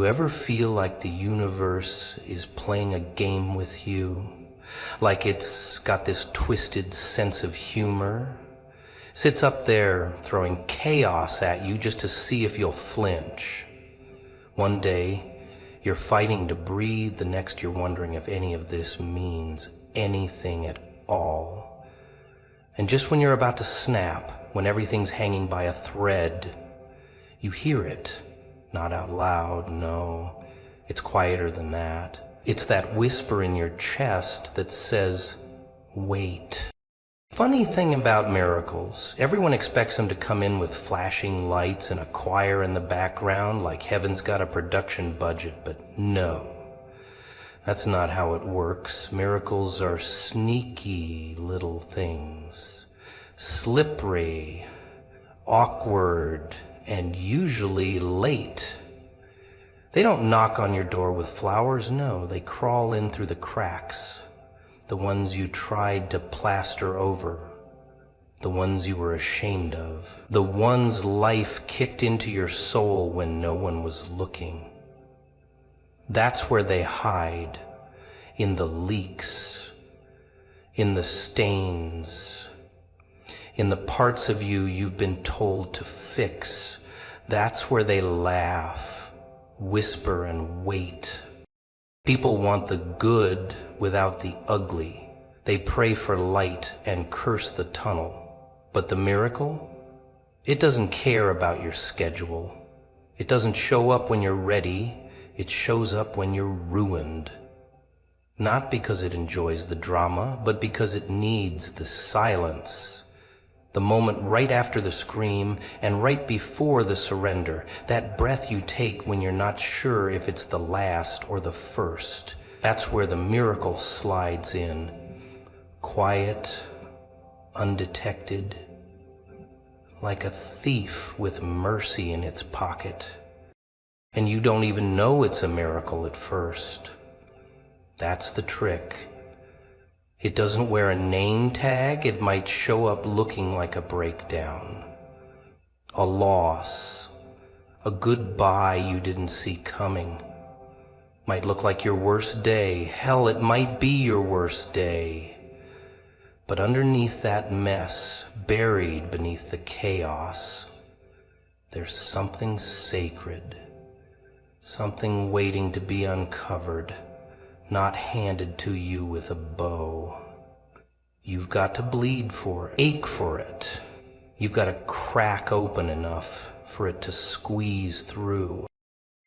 You ever feel like the universe is playing a game with you? Like it's got this twisted sense of humor? Sits up there throwing chaos at you just to see if you'll flinch. One day, you're fighting to breathe. The next, you're wondering if any of this means anything at all. And just when you're about to snap, when everything's hanging by a thread, you hear it. Not out loud, no. It's quieter than that. It's that whisper in your chest that says, wait. Funny thing about miracles, everyone expects them to come in with flashing lights and a choir in the background like heaven's got a production budget, but no. That's not how it works. Miracles are sneaky little things. Slippery, awkward, and usually late. They don't knock on your door with flowers, no, they crawl in through the cracks, the ones you tried to plaster over, the ones you were ashamed of, the ones life kicked into your soul when no one was looking. That's where they hide, in the leaks, in the stains, in the parts of you you've been told to fix. That's where they laugh, whisper, and wait. People want the good without the ugly. They pray for light and curse the tunnel. But the miracle? It doesn't care about your schedule. It doesn't show up when you're ready. It shows up when you're ruined. Not because it enjoys the drama, but because it needs the silence. The moment right after the scream and right before the surrender, that breath you take when you're not sure if it's the last or the first. That's where the miracle slides in. Quiet, undetected, like a thief with mercy in its pocket. And you don't even know it's a miracle at first. That's the trick. It doesn't wear a name tag. It might show up looking like a breakdown, a loss, a goodbye you didn't see coming. Might look like your worst day. Hell, it might be your worst day. But underneath that mess, buried beneath the chaos, there's something sacred, something waiting to be uncovered, not handed to you with a bow. You've got to bleed for it, ache for it. You've got to crack open enough for it to squeeze through.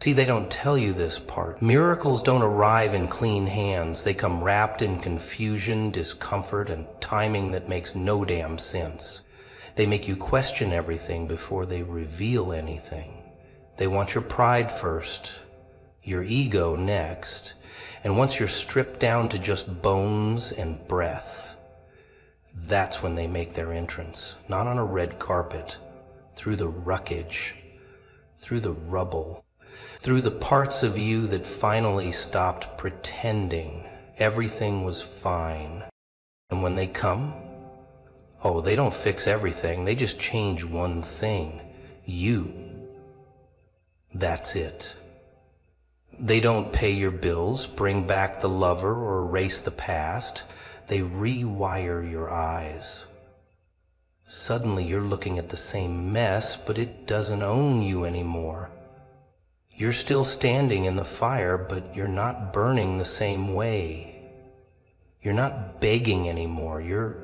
See, they don't tell you this part. Miracles don't arrive in clean hands. They come wrapped in confusion, discomfort, and timing that makes no damn sense. They make you question everything before they reveal anything. They want your pride first, your ego next, and once you're stripped down to just bones and breath, that's when they make their entrance. Not on a red carpet, through the wreckage, through the rubble, through the parts of you that finally stopped pretending everything was fine. And when they come, oh, they don't fix everything. They just change one thing. You. That's it. They don't pay your bills, bring back the lover, or erase the past. They rewire your eyes. Suddenly you're looking at the same mess, but it doesn't own you anymore. You're still standing in the fire, but you're not burning the same way. You're not begging anymore. You're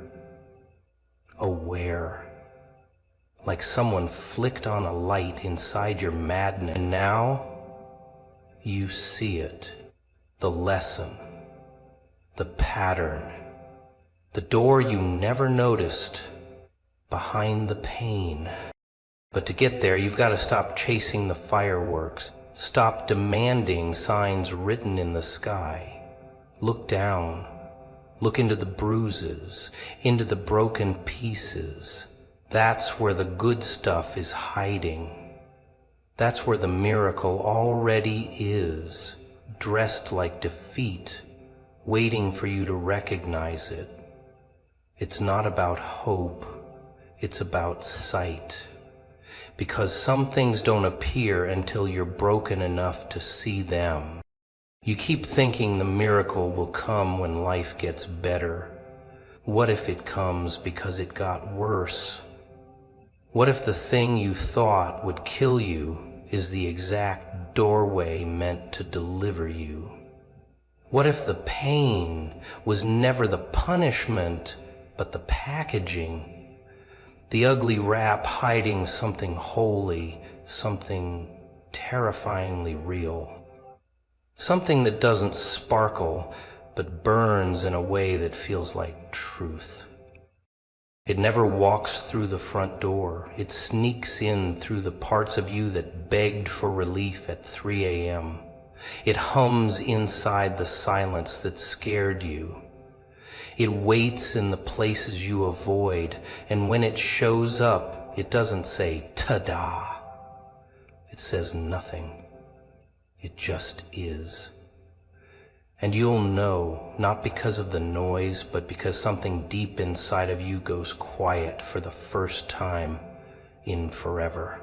aware. Like someone flicked on a light inside your madness. And now you see it. The lesson. The pattern. The door you never noticed. Behind the pain. But to get there, you've got to stop chasing the fireworks. Stop demanding signs written in the sky. Look down. Look into the bruises, into the broken pieces. That's where the good stuff is hiding. That's where the miracle already is, dressed like defeat, waiting for you to recognize it. It's not about hope. It's about sight. because some things don't appear until you're broken enough to see them. You keep thinking the miracle will come when life gets better. What if it comes because it got worse? What if the thing you thought would kill you is the exact doorway meant to deliver you? What if the pain was never the punishment, but the packaging? The ugly wrap hiding something holy, something terrifyingly real. Something that doesn't sparkle, but burns in a way that feels like truth. It never walks through the front door. It sneaks in through the parts of you that begged for relief at 3 a.m. It hums inside the silence that scared you. It waits in the places you avoid, and when it shows up, it doesn't say, ta-da. It says nothing. It just is. And you'll know, not because of the noise, but because something deep inside of you goes quiet for the first time in forever.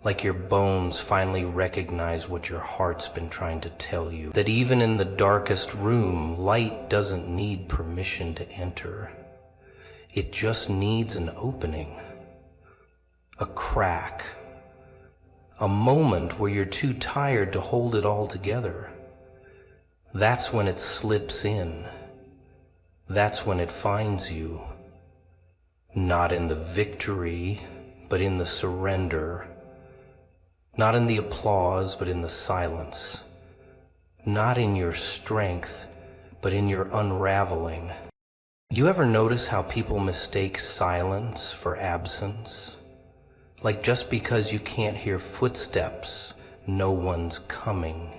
Like your bones finally recognize what your heart's been trying to tell you. That even in the darkest room, light doesn't need permission to enter. It just needs an opening, a crack, a moment where you're too tired to hold it all together. That's when it slips in. That's when it finds you. Not in the victory, but in the surrender. Not in the applause, but in the silence. Not in your strength, but in your unraveling. Do you ever notice how people mistake silence for absence? Like just because you can't hear footsteps, no one's coming.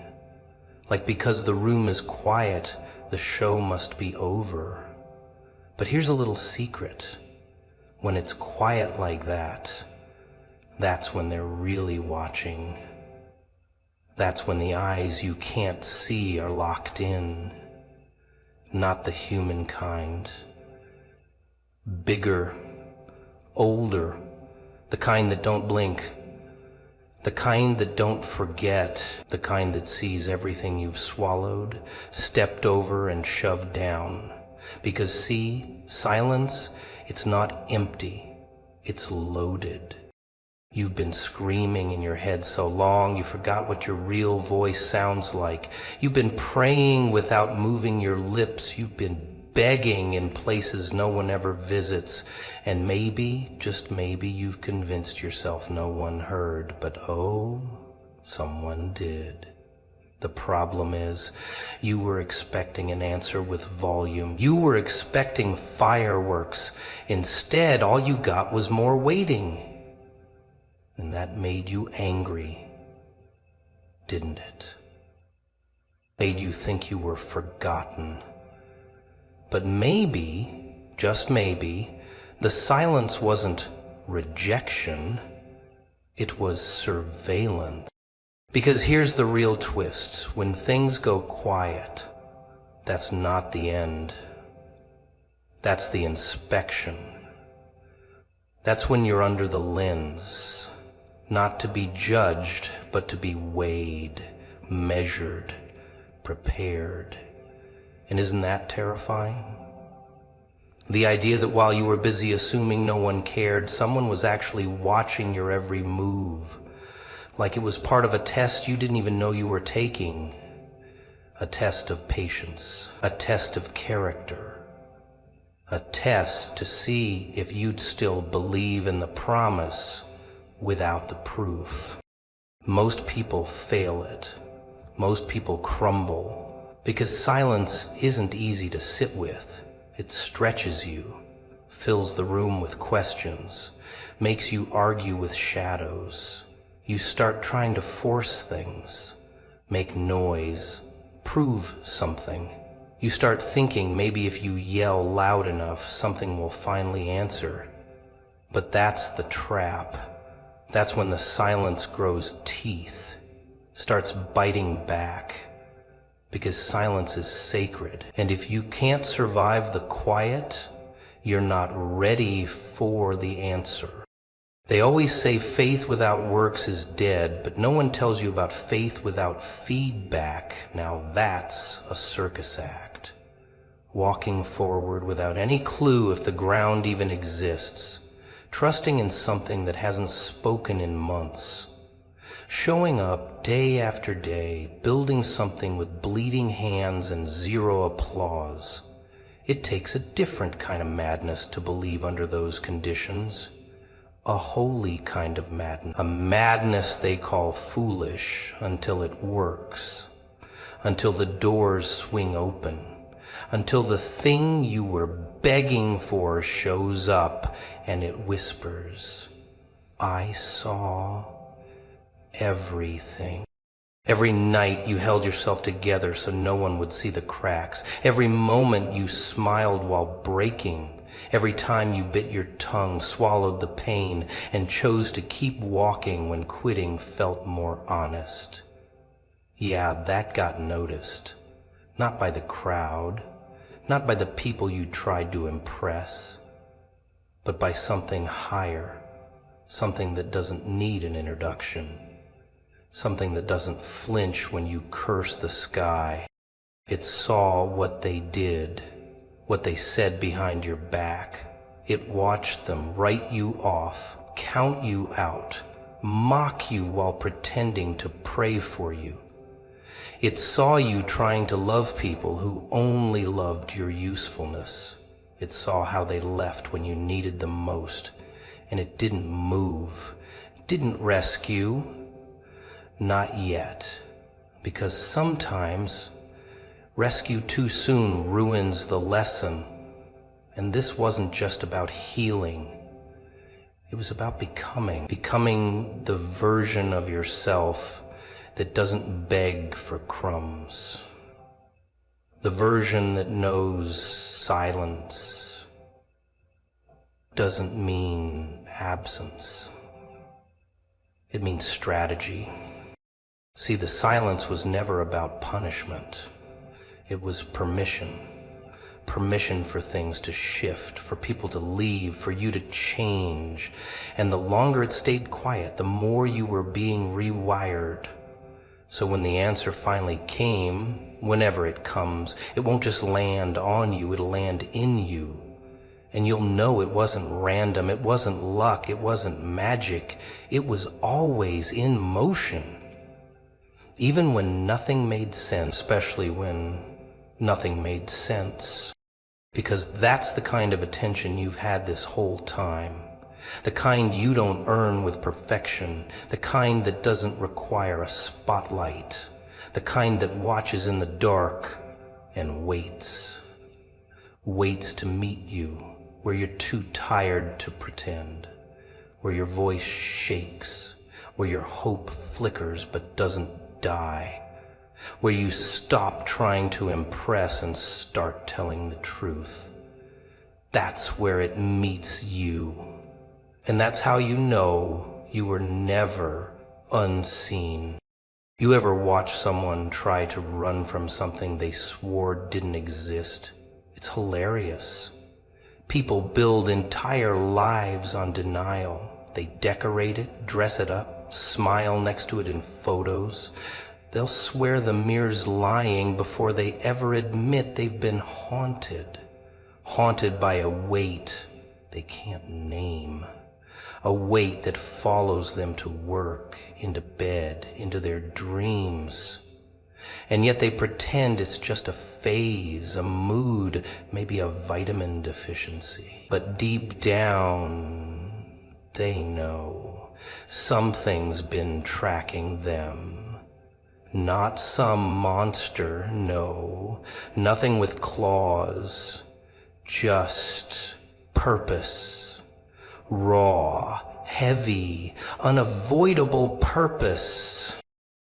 Like because the room is quiet, the show must be over. But here's a little secret. When it's quiet like that, that's when they're really watching. That's when the eyes you can't see are locked in. Not the human kind. Bigger, older, the kind that don't blink. The kind that don't forget, the kind that sees everything you've swallowed, stepped over and shoved down. Because see, silence, it's not empty, it's loaded. You've been screaming in your head so long, you forgot what your real voice sounds like. You've been praying without moving your lips. You've been begging in places no one ever visits. And maybe, just maybe, you've convinced yourself no one heard. But oh, someone did. The problem is, you were expecting an answer with volume. You were expecting fireworks. Instead, all you got was more waiting. And that made you angry, didn't it? Made you think you were forgotten. But maybe, just maybe, the silence wasn't rejection, it was surveillance. Because here's the real twist. When things go quiet, that's not the end. That's the inspection. That's when you're under the lens. Not to be judged, but to be weighed, measured, prepared. And isn't that terrifying? The idea that while you were busy assuming no one cared, someone was actually watching your every move, like it was part of a test you didn't even know you were taking. A test of patience, a test of character, a test to see if you'd still believe in the promise without the proof. Most people fail it. Most people crumble because silence isn't easy to sit with. It stretches you, fills the room with questions, makes you argue with shadows. You start trying to force things, make noise, prove something. You start thinking maybe if you yell loud enough, something will finally answer. But that's the trap. That's when the silence grows teeth, starts biting back, because silence is sacred. And if you can't survive the quiet, you're not ready for the answer. They always say faith without works is dead, but no one tells you about faith without feedback. Now that's a circus act. Walking forward without any clue if the ground even exists. Trusting in something that hasn't spoken in months. Showing up day after day, building something with bleeding hands and zero applause. It takes a different kind of madness to believe under those conditions. A holy kind of madness. A madness they call foolish until it works. Until the doors swing open. Until the thing you were begging for shows up and it whispers, I saw everything. Every night you held yourself together so no one would see the cracks. Every moment you smiled while breaking. Every time you bit your tongue, swallowed the pain, and chose to keep walking when quitting felt more honest. Yeah, that got noticed. Not by the crowd, not by the people you tried to impress, but by something higher, something that doesn't need an introduction, something that doesn't flinch when you curse the sky. It saw what they did, what they said behind your back. It watched them write you off, count you out, mock you while pretending to pray for you. It saw you trying to love people who only loved your usefulness. It saw how they left when you needed them most, and it didn't move, didn't rescue. Not yet, because sometimes rescue too soon ruins the lesson. And this wasn't just about healing. It was about becoming the version of yourself that doesn't beg for crumbs. The version that knows silence doesn't mean absence. It means strategy. See, the silence was never about punishment. It was permission. Permission for things to shift, for people to leave, for you to change. And the longer it stayed quiet, the more you were being rewired. So when the answer finally came, whenever it comes, it won't just land on you, it'll land in you. And you'll know it wasn't random, it wasn't luck, it wasn't magic. It was always in motion. Even when nothing made sense, especially when nothing made sense. Because that's the kind of attention you've had this whole time. The kind you don't earn with perfection. The kind that doesn't require a spotlight. The kind that watches in the dark and waits. Waits to meet you where you're too tired to pretend. Where your voice shakes. Where your hope flickers but doesn't die, where you stop trying to impress and start telling the truth. That's where it meets you. And that's how you know you were never unseen. You ever watch someone try to run from something they swore didn't exist? It's hilarious. People build entire lives on denial. They decorate it, dress it up, smile next to it in photos. They'll swear the mirror's lying before they ever admit they've been haunted. Haunted by a weight they can't name. A weight that follows them to work, into bed, into their dreams. And yet they pretend it's just a phase, a mood, maybe a vitamin deficiency. But deep down, they know. Something's been tracking them. Not some monster, no. Nothing with claws. Just purpose. Raw, heavy, unavoidable purpose.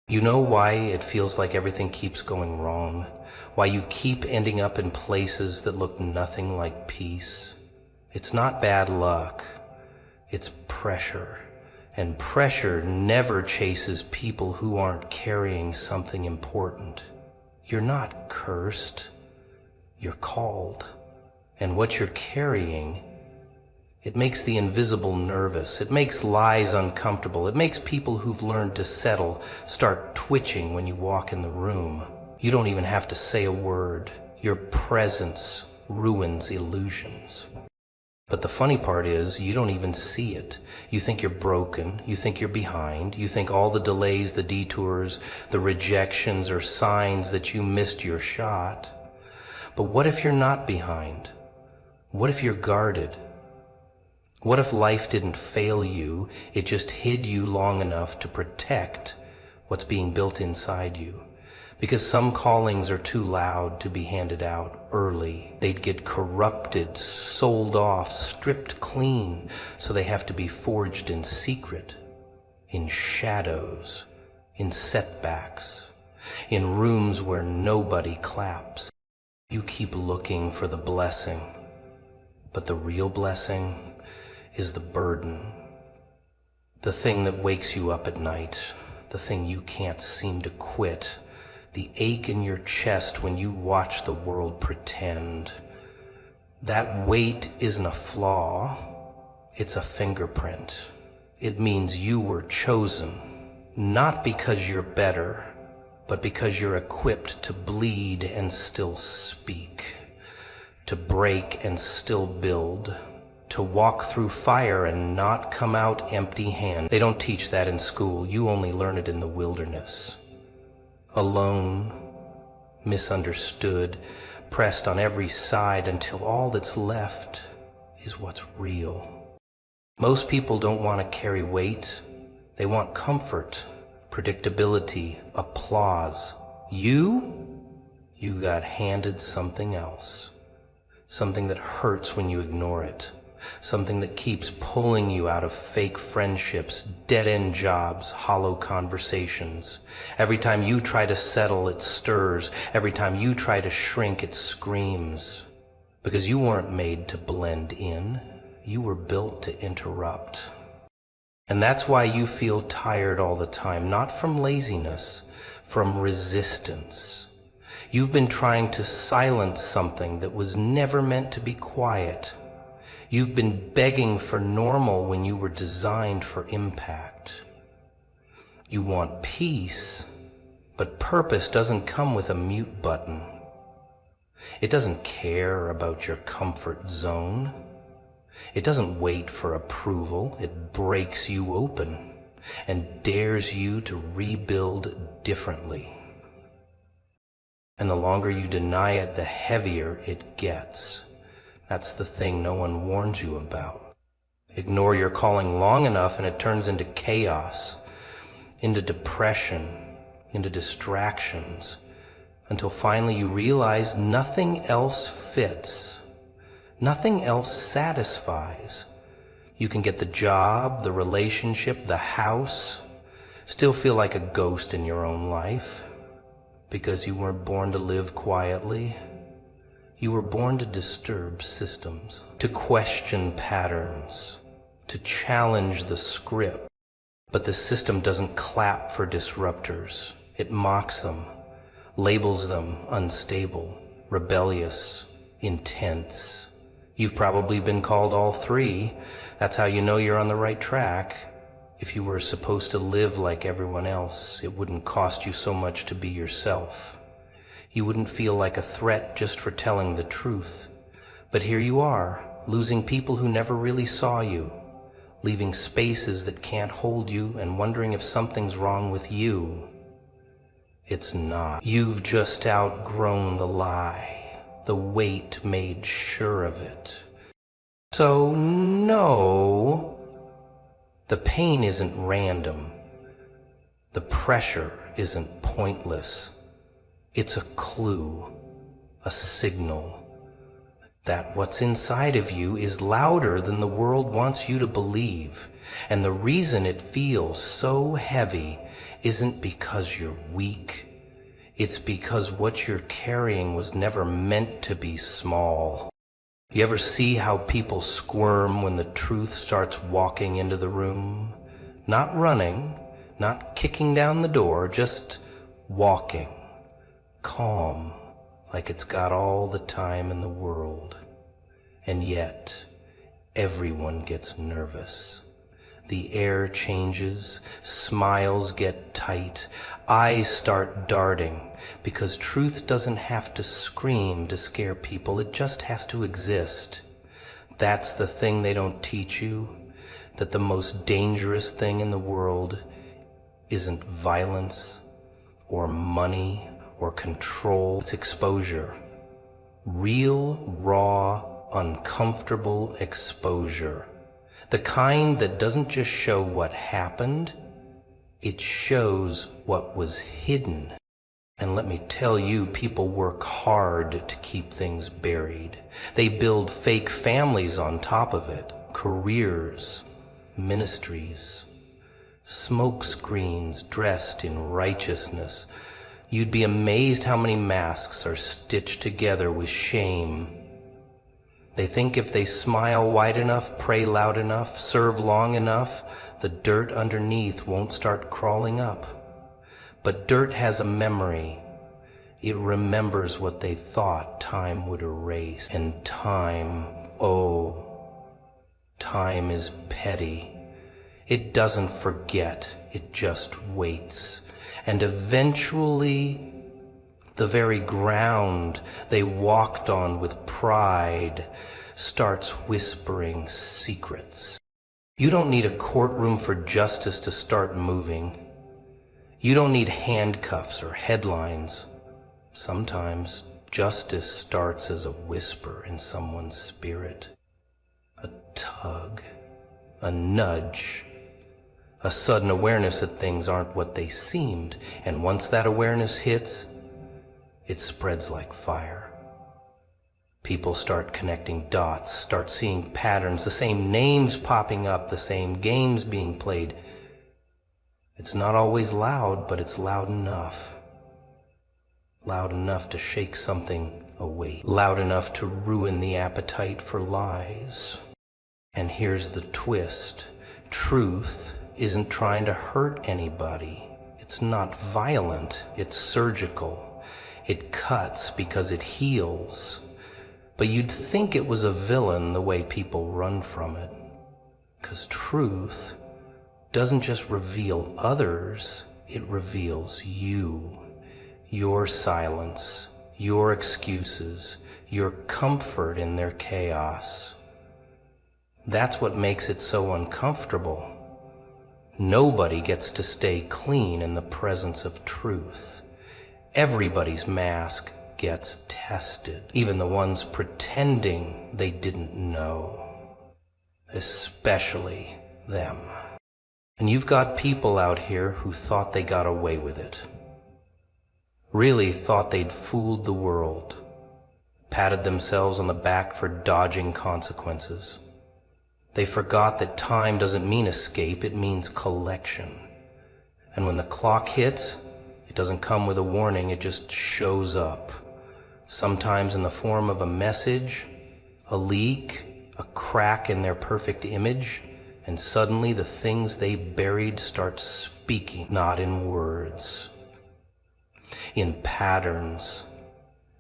You know why it feels like everything keeps going wrong? Why you keep ending up in places that look nothing like peace? It's not bad luck. It's pressure. And pressure never chases people who aren't carrying something important. You're not cursed. You're called. And what you're carrying It makes the invisible nervous. It makes lies uncomfortable. It makes people who've learned to settle start twitching when you walk in the room. You don't even have to say a word. Your presence ruins illusions. But the funny part is, you don't even see it. You think you're broken, you think you're behind, you think all the delays, the detours, the rejections are signs that you missed your shot. But what if you're not behind? What if you're guarded? What if life didn't fail you, it just hid you long enough to protect what's being built inside you? Because some callings are too loud to be handed out early. They'd get corrupted, sold off, stripped clean, so they have to be forged in secret, in shadows, in setbacks, in rooms where nobody claps. You keep looking for the blessing, but the real blessing is the burden. The thing that wakes you up at night, the thing you can't seem to quit, the ache in your chest when you watch the world pretend. That weight isn't a flaw, it's a fingerprint. It means you were chosen, not because you're better, but because you're equipped to bleed and still speak, to break and still build, to walk through fire and not come out empty-handed. They don't teach that in school. You only learn it in the wilderness. Alone, misunderstood, pressed on every side until all that's left is what's real. Most people don't want to carry weight. They want comfort, predictability, applause. You got handed something else. Something that hurts when you ignore it. Something that keeps pulling you out of fake friendships, dead-end jobs, hollow conversations. Every time you try to settle, it stirs. Every time you try to shrink, it screams. Because you weren't made to blend in. You were built to interrupt. And that's why you feel tired all the time, not from laziness, from resistance. You've been trying to silence something that was never meant to be quiet. You've been begging for normal when you were designed for impact. You want peace, but purpose doesn't come with a mute button. It doesn't care about your comfort zone. It doesn't wait for approval. It breaks you open and dares you to rebuild differently. And the longer you deny it, the heavier it gets. That's the thing no one warns you about. Ignore your calling long enough and it turns into chaos, into depression, into distractions, until finally you realize nothing else fits. Nothing else satisfies. You can get the job, the relationship, the house, still feel like a ghost in your own life, because you weren't born to live quietly. You were born to disturb systems, to question patterns, to challenge the script. But the system doesn't clap for disruptors. It mocks them, labels them unstable, rebellious, intense. You've probably been called all three. That's how you know you're on the right track. If you were supposed to live like everyone else, it wouldn't cost you so much to be yourself. You wouldn't feel like a threat just for telling the truth. But here you are, losing people who never really saw you, leaving spaces that can't hold you and wondering if something's wrong with you. It's not. You've just outgrown the lie. The weight made sure of it. So no, the pain isn't random. The pressure isn't pointless. It's a clue, a signal, that what's inside of you is louder than the world wants you to believe. And the reason it feels so heavy isn't because you're weak. It's because what you're carrying was never meant to be small. You ever see how people squirm when the truth starts walking into the room? Not running, not kicking down the door, just walking. Calm, like it's got all the time in the world. And yet, everyone gets nervous. The air changes, smiles get tight, eyes start darting, because truth doesn't have to scream to scare people, it just has to exist. That's the thing they don't teach you, that the most dangerous thing in the world isn't violence or money or control, it's exposure. Real, raw, uncomfortable exposure. The kind that doesn't just show what happened, it shows what was hidden. And let me tell you, people work hard to keep things buried. They build fake families on top of it, careers, ministries, smoke screens dressed in righteousness. You'd be amazed how many masks are stitched together with shame. They think if they smile wide enough, pray loud enough, serve long enough, the dirt underneath won't start crawling up. But dirt has a memory. It remembers what they thought time would erase. And time, oh, time is petty. It doesn't forget, it just waits. And eventually, the very ground they walked on with pride starts whispering secrets. You don't need a courtroom for justice to start moving. You don't need handcuffs or headlines. Sometimes justice starts as a whisper in someone's spirit. A tug, a nudge, a sudden awareness that things aren't what they seemed. And once that awareness hits, it spreads like fire. People start connecting dots, start seeing patterns, the same names popping up, the same games being played. It's not always loud, but it's loud enough. Loud enough to shake something awake. Loud enough to ruin the appetite for lies. And here's the twist. Truth isn't trying to hurt anybody. It's not violent, it's surgical. It cuts because it heals. But you'd think it was a villain the way people run from it. 'Cause truth doesn't just reveal others, it reveals you. Your silence, your excuses, your comfort in their chaos. That's what makes it so uncomfortable. Nobody gets to stay clean in the presence of truth. Everybody's mask gets tested, even the ones pretending they didn't know. Especially them. And you've got people out here who thought they got away with it. Really thought they'd fooled the world. Patted themselves on the back for dodging consequences. They forgot that time doesn't mean escape, it means collection. And when the clock hits, it doesn't come with a warning, it just shows up. Sometimes in the form of a message, a leak, a crack in their perfect image, and suddenly the things they buried start speaking, not in words, in patterns,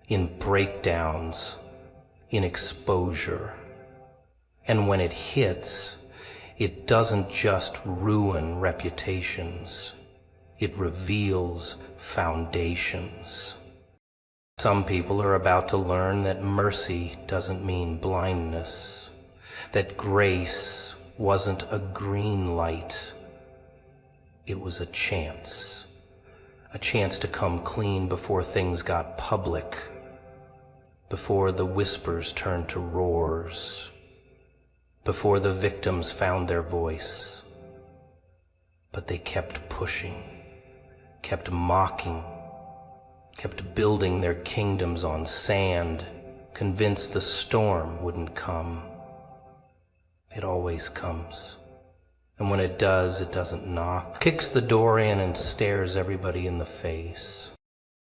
in breakdowns, in exposure. And when it hits, it doesn't just ruin reputations, it reveals foundations. Some people are about to learn that mercy doesn't mean blindness, that grace wasn't a green light, it was a chance to come clean before things got public, before the whispers turned to roars, before the victims found their voice. But they kept pushing, kept mocking, kept building their kingdoms on sand, convinced the storm wouldn't come. It always comes. And when it does, it doesn't knock, kicks the door in and stares everybody in the face.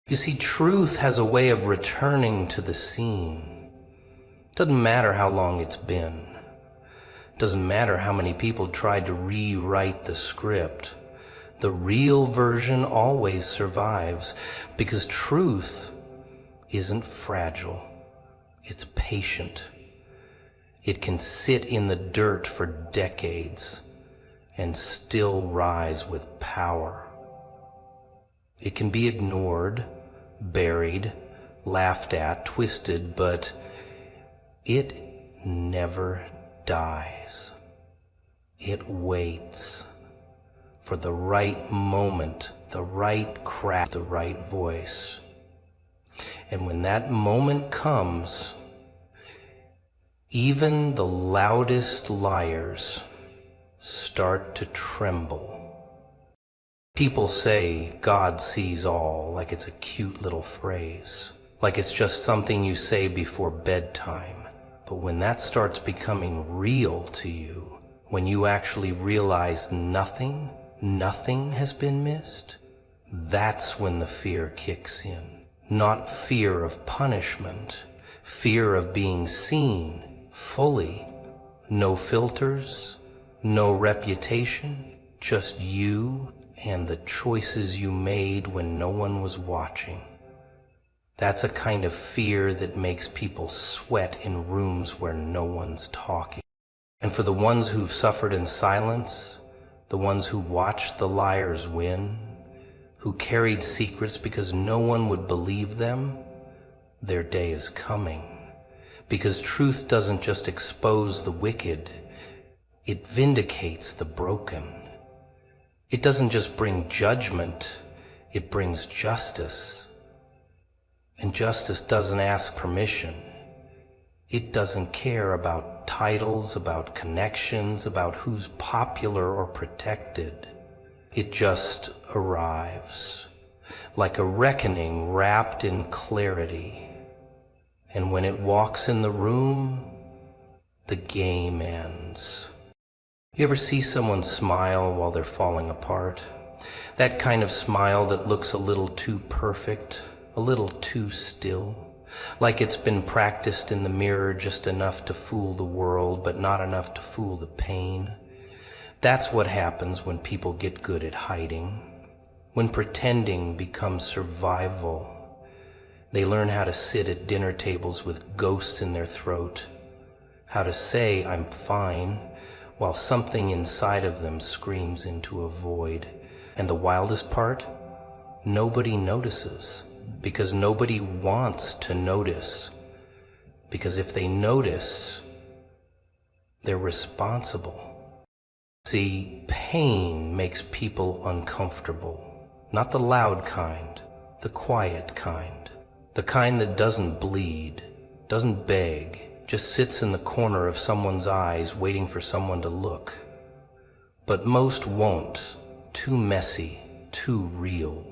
You see, truth has a way of returning to the scene. Doesn't matter how long it's been. Doesn't matter how many people tried to rewrite the script. The real version always survives, because truth isn't fragile. It's patient. It can sit in the dirt for decades and still rise with power. It can be ignored, buried, laughed at, twisted, but it never dies. It waits for the right moment, the right crack, the right voice. And when that moment comes, even the loudest liars start to tremble. People say God sees all like it's a cute little phrase, like it's just something you say before bedtime. But when that starts becoming real to you, when you actually realize nothing has been missed, that's when the fear kicks in. Not fear of punishment, fear of being seen fully. No filters, no reputation, just you and the choices you made when no one was watching. That's a kind of fear that makes people sweat in rooms where no one's talking. And for the ones who've suffered in silence, the ones who watched the liars win, who carried secrets because no one would believe them, their day is coming. Because truth doesn't just expose the wicked, it vindicates the broken. It doesn't just bring judgment, it brings justice. And justice doesn't ask permission. It doesn't care about titles, about connections, about who's popular or protected. It just arrives, like a reckoning wrapped in clarity. And when it walks in the room, the game ends. You ever see someone smile while they're falling apart? That kind of smile that looks a little too perfect, a little too still, like it's been practiced in the mirror just enough to fool the world, but not enough to fool the pain. That's what happens when people get good at hiding, when pretending becomes survival. They learn how to sit at dinner tables with ghosts in their throat, how to say, "I'm fine," while something inside of them screams into a void. And the wildest part? Nobody notices, because nobody wants to notice. Because if they notice, they're responsible. See, pain makes people uncomfortable. Not the loud kind, the quiet kind. The kind that doesn't bleed, doesn't beg, just sits in the corner of someone's eyes waiting for someone to look. But most won't. Too messy, too real.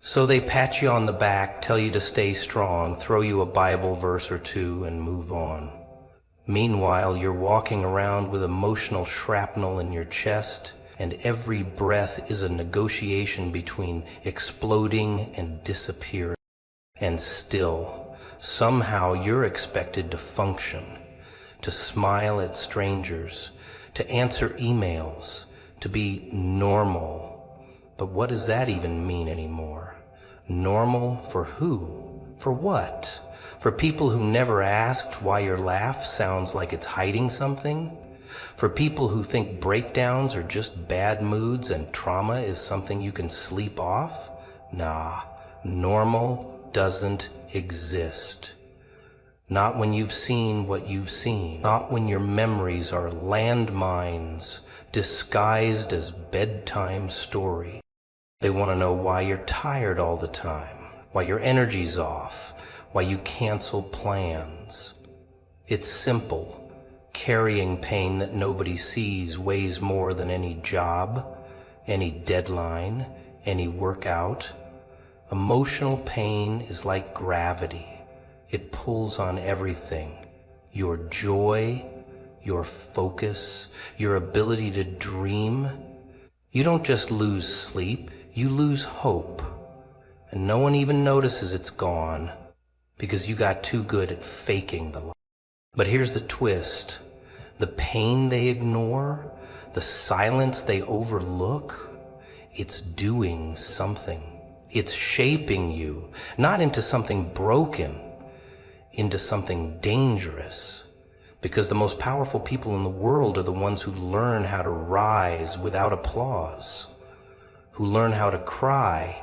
So they pat you on the back, tell you to stay strong, throw you a Bible verse or two, and move on. Meanwhile, you're walking around with emotional shrapnel in your chest, and every breath is a negotiation between exploding and disappearing. And still, somehow you're expected to function, to smile at strangers, to answer emails, to be normal. But what does that even mean anymore? Normal for who? For what? For people who never asked why your laugh sounds like it's hiding something? For people who think breakdowns are just bad moods and trauma is something you can sleep off? Nah, normal doesn't exist. Not when you've seen what you've seen. Not when your memories are landmines disguised as bedtime stories. They want to know why you're tired all the time, why your energy's off, why you cancel plans. It's simple. Carrying pain that nobody sees weighs more than any job, any deadline, any workout. Emotional pain is like gravity. It pulls on everything. Your joy, your focus, your ability to dream. You don't just lose sleep, you lose hope. And no one even notices it's gone because you got too good at faking the life. But here's the twist. The pain they ignore, the silence they overlook, it's doing something. It's shaping you, not into something broken, into something dangerous. Because the most powerful people in the world are the ones who learn how to rise without applause, who learn how to cry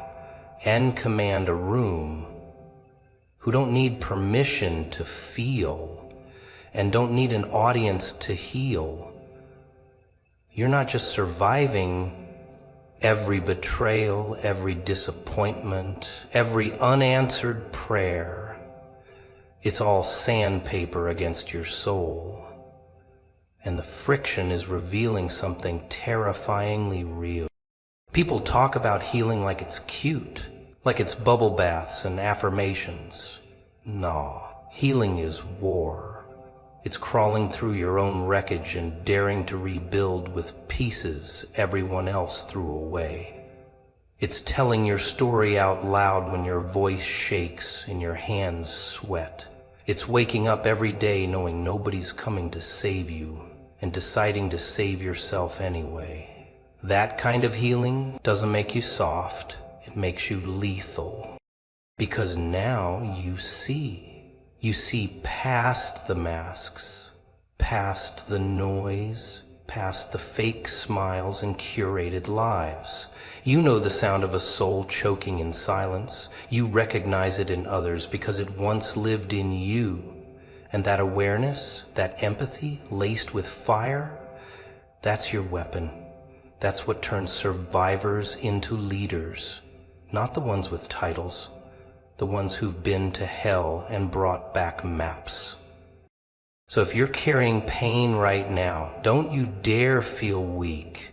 and command a room, who don't need permission to feel and don't need an audience to heal. You're not just surviving every betrayal, every disappointment, every unanswered prayer. It's all sandpaper against your soul. And the friction is revealing something terrifyingly real. People talk about healing like it's cute, like it's bubble baths and affirmations. No, healing is war. It's crawling through your own wreckage and daring to rebuild with pieces everyone else threw away. It's telling your story out loud when your voice shakes and your hands sweat. It's waking up every day knowing nobody's coming to save you and deciding to save yourself anyway. That kind of healing doesn't make you soft, it makes you lethal. Because now you see. You see past the masks, past the noise, past the fake smiles and curated lives. You know the sound of a soul choking in silence. You recognize it in others because it once lived in you. And that awareness, that empathy laced with fire, that's your weapon. That's what turns survivors into leaders. Not the ones with titles, the ones who've been to hell and brought back maps. So if you're carrying pain right now, don't you dare feel weak.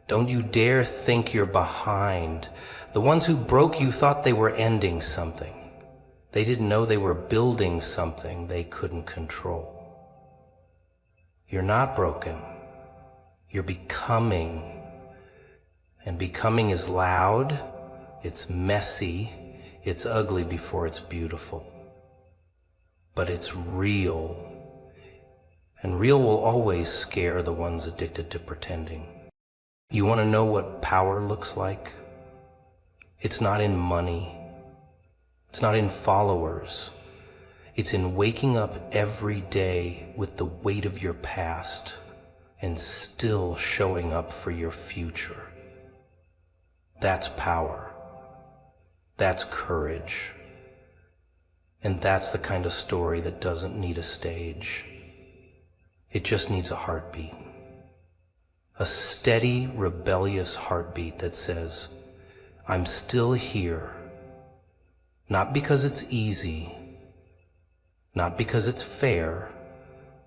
Don't you dare think you're behind. The ones who broke you thought they were ending something. They didn't know they were building something they couldn't control. You're not broken. You're becoming. And becoming is loud, it's messy, it's ugly before it's beautiful. But it's real. And real will always scare the ones addicted to pretending. You want to know what power looks like? It's not in money. It's not in followers. It's in waking up every day with the weight of your past and still showing up for your future. That's power. That's courage. And that's the kind of story that doesn't need a stage. It just needs a heartbeat. A steady, rebellious heartbeat that says, I'm still here. Not because it's easy, not because it's fair,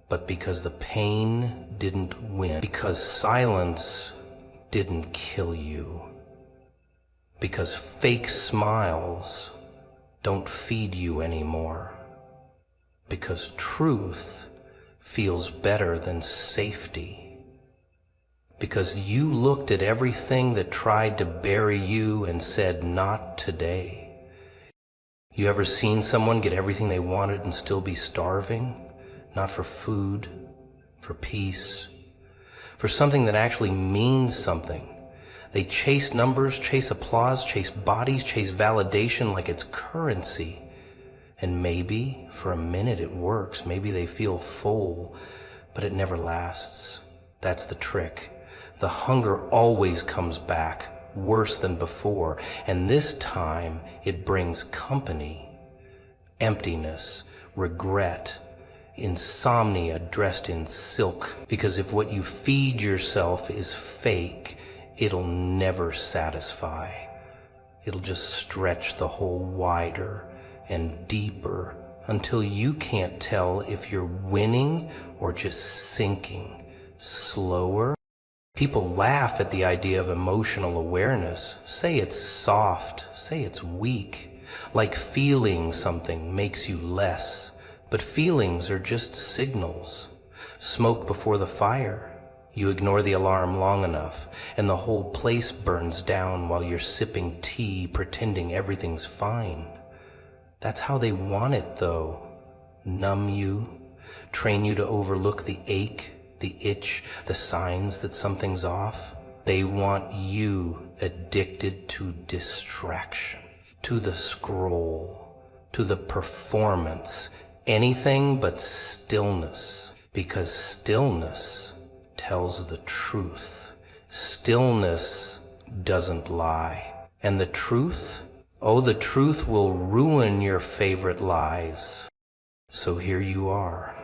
but because the pain didn't win. Because silence didn't kill you. Because fake smiles don't feed you anymore. Because truth feels better than safety. Because you looked at everything that tried to bury you and said, not today. You ever seen someone get everything they wanted and still be starving? Not for food, for peace, for something that actually means something. They chase numbers, chase applause, chase bodies, chase validation like it's currency. And maybe, for a minute it works. Maybe they feel full, but it never lasts. That's the trick. The hunger always comes back, worse than before, and this time it brings company, emptiness, regret, insomnia dressed in silk. Because if what you feed yourself is fake, it'll never satisfy. It'll just stretch the hole wider and deeper until you can't tell if you're winning or just sinking. Slower. People laugh at the idea of emotional awareness. Say it's soft, say it's weak. Like feeling something makes you less. But feelings are just signals. Smoke before the fire. You ignore the alarm long enough, and the whole place burns down while you're sipping tea, pretending everything's fine. That's how they want it, though. Numb you, train you to overlook the ache, the itch, the signs that something's off. They want you addicted to distraction, to the scroll, to the performance, anything but stillness. Because stillness tells the truth. Stillness doesn't lie. And the truth? Oh, the truth will ruin your favorite lies. So here you are,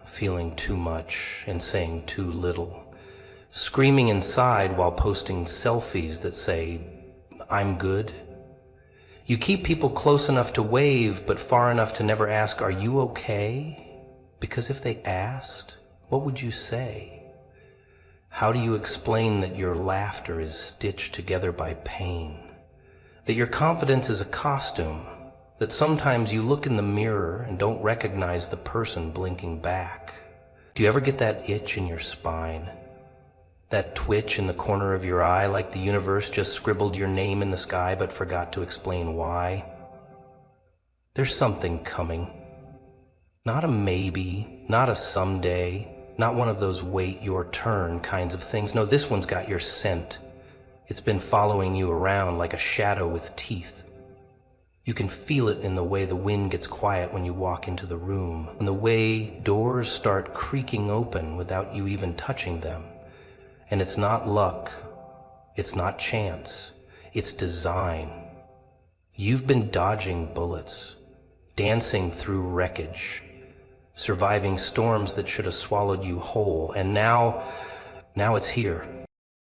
feeling too much and saying too little, screaming inside while posting selfies that say, "I'm good." You keep people close enough to wave, but far enough to never ask, "Are you okay?" Because if they asked, what would you say? How do you explain that your laughter is stitched together by pain? That your confidence is a costume? That sometimes you look in the mirror and don't recognize the person blinking back? Do you ever get that itch in your spine? That twitch in the corner of your eye, like the universe just scribbled your name in the sky but forgot to explain why? There's something coming. Not a maybe, not a someday, not one of those wait your turn kinds of things. No, this one's got your scent. It's been following you around like a shadow with teeth. You can feel it in the way the wind gets quiet when you walk into the room, and the way doors start creaking open without you even touching them. And it's not luck, it's not chance, it's design. You've been dodging bullets, dancing through wreckage, surviving storms that should have swallowed you whole, and now it's here.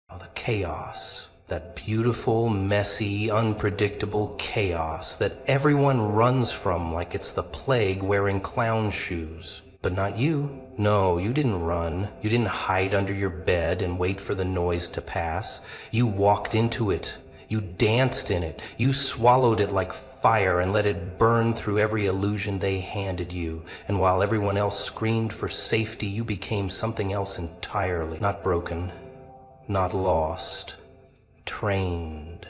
The chaos, that beautiful, messy, unpredictable chaos that everyone runs from like it's the plague wearing clown shoes. But not you. No, you didn't run. You didn't hide under your bed and wait for the noise to pass. You walked into it. You danced in it. You swallowed it like fire and let it burn through every illusion they handed you. And while everyone else screamed for safety, you became something else entirely. Not broken, not lost, trained.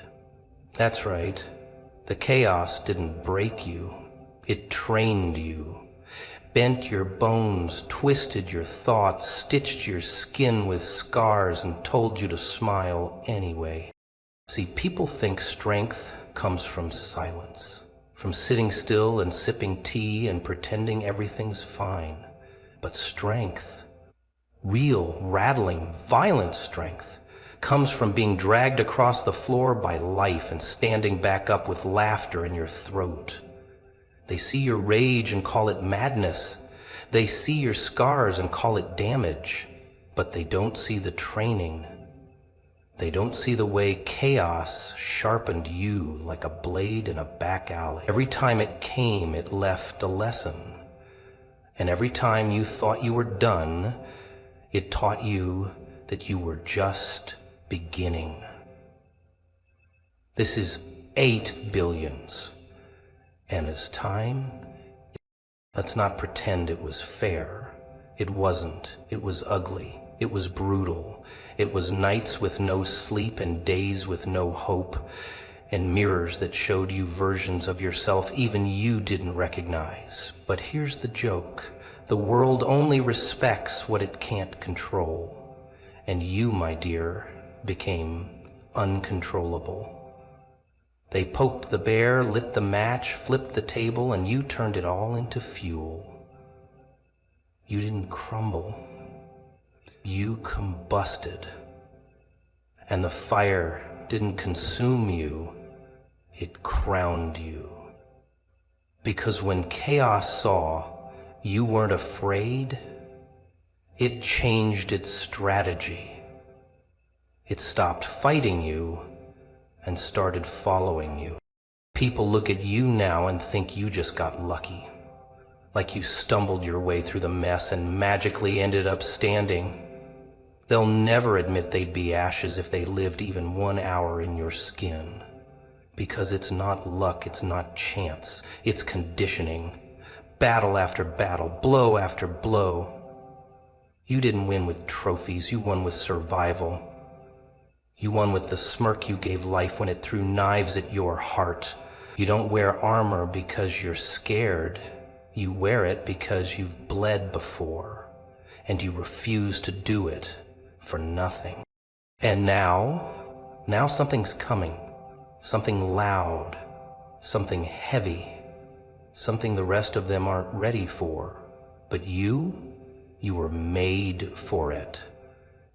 That's right. The chaos didn't break you. It trained you. Bent your bones, twisted your thoughts, stitched your skin with scars, and told you to smile anyway. See, people think strength comes from silence, from sitting still and sipping tea and pretending everything's fine. But strength, real, rattling, violent strength, comes from being dragged across the floor by life and standing back up with laughter in your throat. They see your rage and call it madness. They see your scars and call it damage. But they don't see the training. They don't see the way chaos sharpened you like a blade in a back alley. Every time it came, it left a lesson. And every time you thought you were done, it taught you that you were just beginning. This is 8 billions. And as time, let's not pretend it was fair. It wasn't. It was ugly. It was brutal. It was nights with no sleep and days with no hope, and mirrors that showed you versions of yourself even you didn't recognize. But here's the joke. The world only respects what it can't control. And you, my dear, became uncontrollable. They poked the bear, lit the match, flipped the table, and you turned it all into fuel. You didn't crumble. You combusted. And the fire didn't consume you, it crowned you. Because when chaos saw you weren't afraid, it changed its strategy. It stopped fighting you and started following you. People look at you now and think you just got lucky, like you stumbled your way through the mess and magically ended up standing. They'll never admit they'd be ashes if they lived even 1 hour in your skin. Because it's not luck, it's not chance, it's conditioning. Battle after battle, blow after blow. You didn't win with trophies, you won with survival. You won with the smirk you gave life when it threw knives at your heart. You don't wear armor because you're scared. You wear it because you've bled before, and you refuse to do it for nothing. And now something's coming. Something loud, something heavy, something the rest of them aren't ready for. But you You were made for it.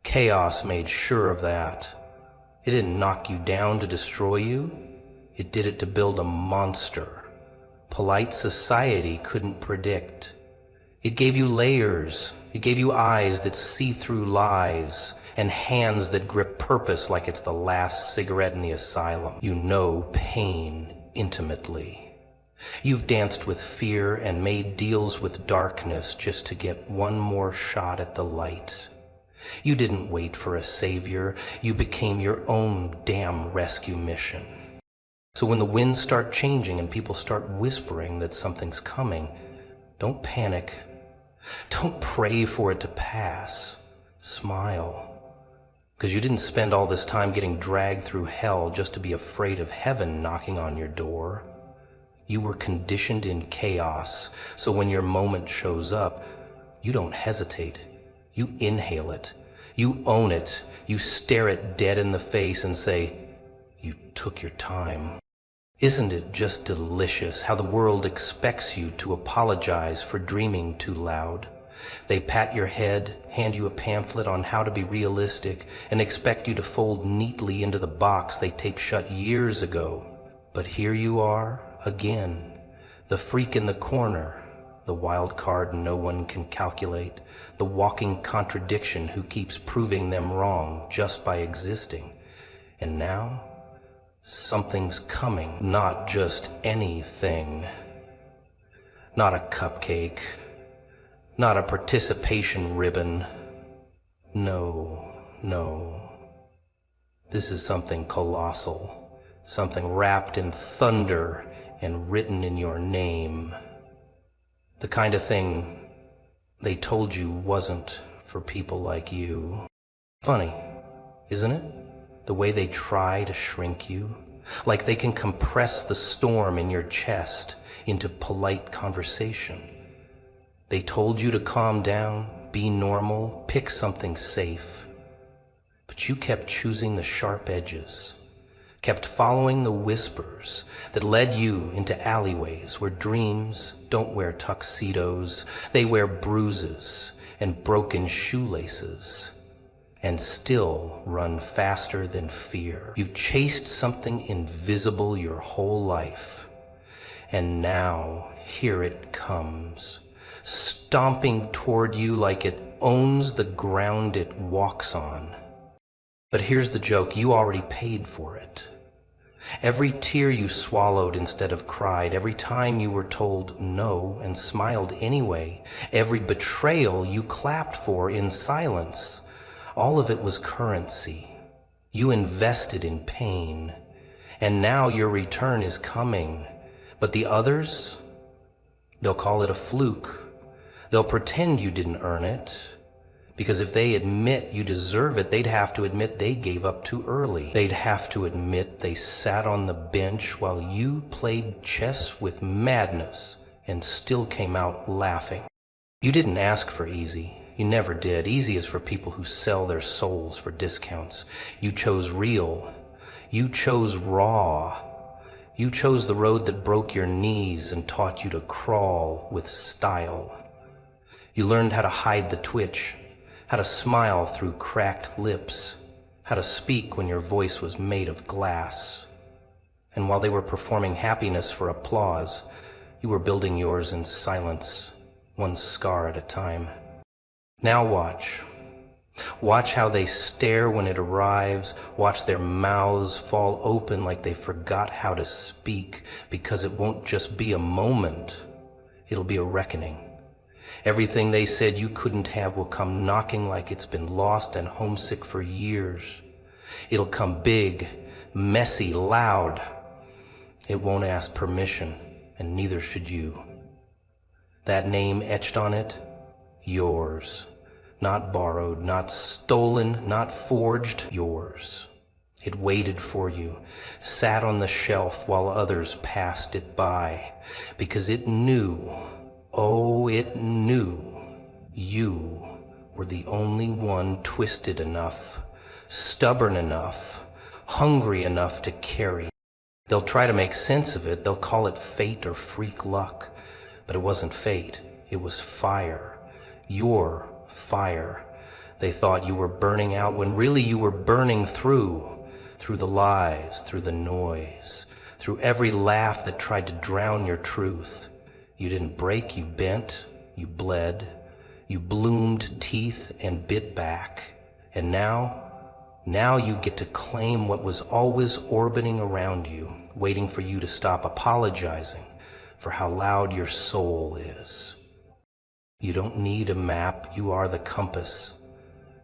Chaos made sure of that. It didn't knock you down to destroy you. It did it to build a monster polite society couldn't predict. It gave you layers. It gave you eyes that see through lies and hands that grip purpose like it's the last cigarette in the asylum. You know pain intimately. You've danced with fear and made deals with darkness just to get one more shot at the light. You didn't wait for a savior. You became your own damn rescue mission. So when the winds start changing and people start whispering that something's coming, don't panic. Don't pray for it to pass. Smile. Because you didn't spend all this time getting dragged through hell just to be afraid of heaven knocking on your door. You were conditioned in chaos, so when your moment shows up, you don't hesitate. You inhale it. You own it. You stare it dead in the face and say, "You took your time." Isn't it just delicious how the world expects you to apologize for dreaming too loud? They pat your head, hand you a pamphlet on how to be realistic, and expect you to fold neatly into the box they taped shut years ago. But here you are, again, the freak in the corner, the wild card no one can calculate, the walking contradiction who keeps proving them wrong just by existing. And now, something's coming, not just anything. Not a cupcake, not a participation ribbon. No, no. This is something colossal, something wrapped in thunder and written in your name. The kind of thing they told you wasn't for people like you. Funny, isn't it? The way they try to shrink you, like they can compress the storm in your chest into polite conversation. They told you to calm down, be normal, pick something safe. But you kept choosing the sharp edges, kept following the whispers that led you into alleyways where dreams don't wear tuxedos, they wear bruises and broken shoelaces, and still run faster than fear. You've chased something invisible your whole life, and now here it comes, stomping toward you like it owns the ground it walks on. But here's the joke, you already paid for it. Every tear you swallowed instead of cried, every time you were told no and smiled anyway, every betrayal you clapped for in silence, all of it was currency. You invested in pain, and now your return is coming. But the others, they'll call it a fluke. They'll pretend you didn't earn it, because if they admit you deserve it, they'd have to admit they gave up too early. They'd have to admit they sat on the bench while you played chess with madness and still came out laughing. You didn't ask for easy. You never did. Easy is for people who sell their souls for discounts. You chose real. You chose raw. You chose the road that broke your knees and taught you to crawl with style. You learned how to hide the twitch, how to smile through cracked lips, how to speak when your voice was made of glass. And while they were performing happiness for applause, you were building yours in silence, one scar at a time. Now watch. Watch how they stare when it arrives. Watch their mouths fall open like they forgot how to speak, because it won't just be a moment. It'll be a reckoning. Everything they said you couldn't have will come knocking like it's been lost and homesick for years. It'll come big, messy, loud. It won't ask permission, and neither should you. That name etched on it, yours. Not borrowed, not stolen, not forged, yours. It waited for you, sat on the shelf while others passed it by, because it knew, oh, it knew, you were the only one twisted enough, stubborn enough, hungry enough to carry. They'll try to make sense of it, they'll call it fate or freak luck, but it wasn't fate, it was fire. Your fire. They thought you were burning out when really you were burning through the lies, through the noise, through every laugh that tried to drown your truth. You didn't break, you bent, you bled, you bloomed teeth and bit back. And now you get to claim what was always orbiting around you, waiting for you to stop apologizing for how loud your soul is. You don't need a map, you are the compass.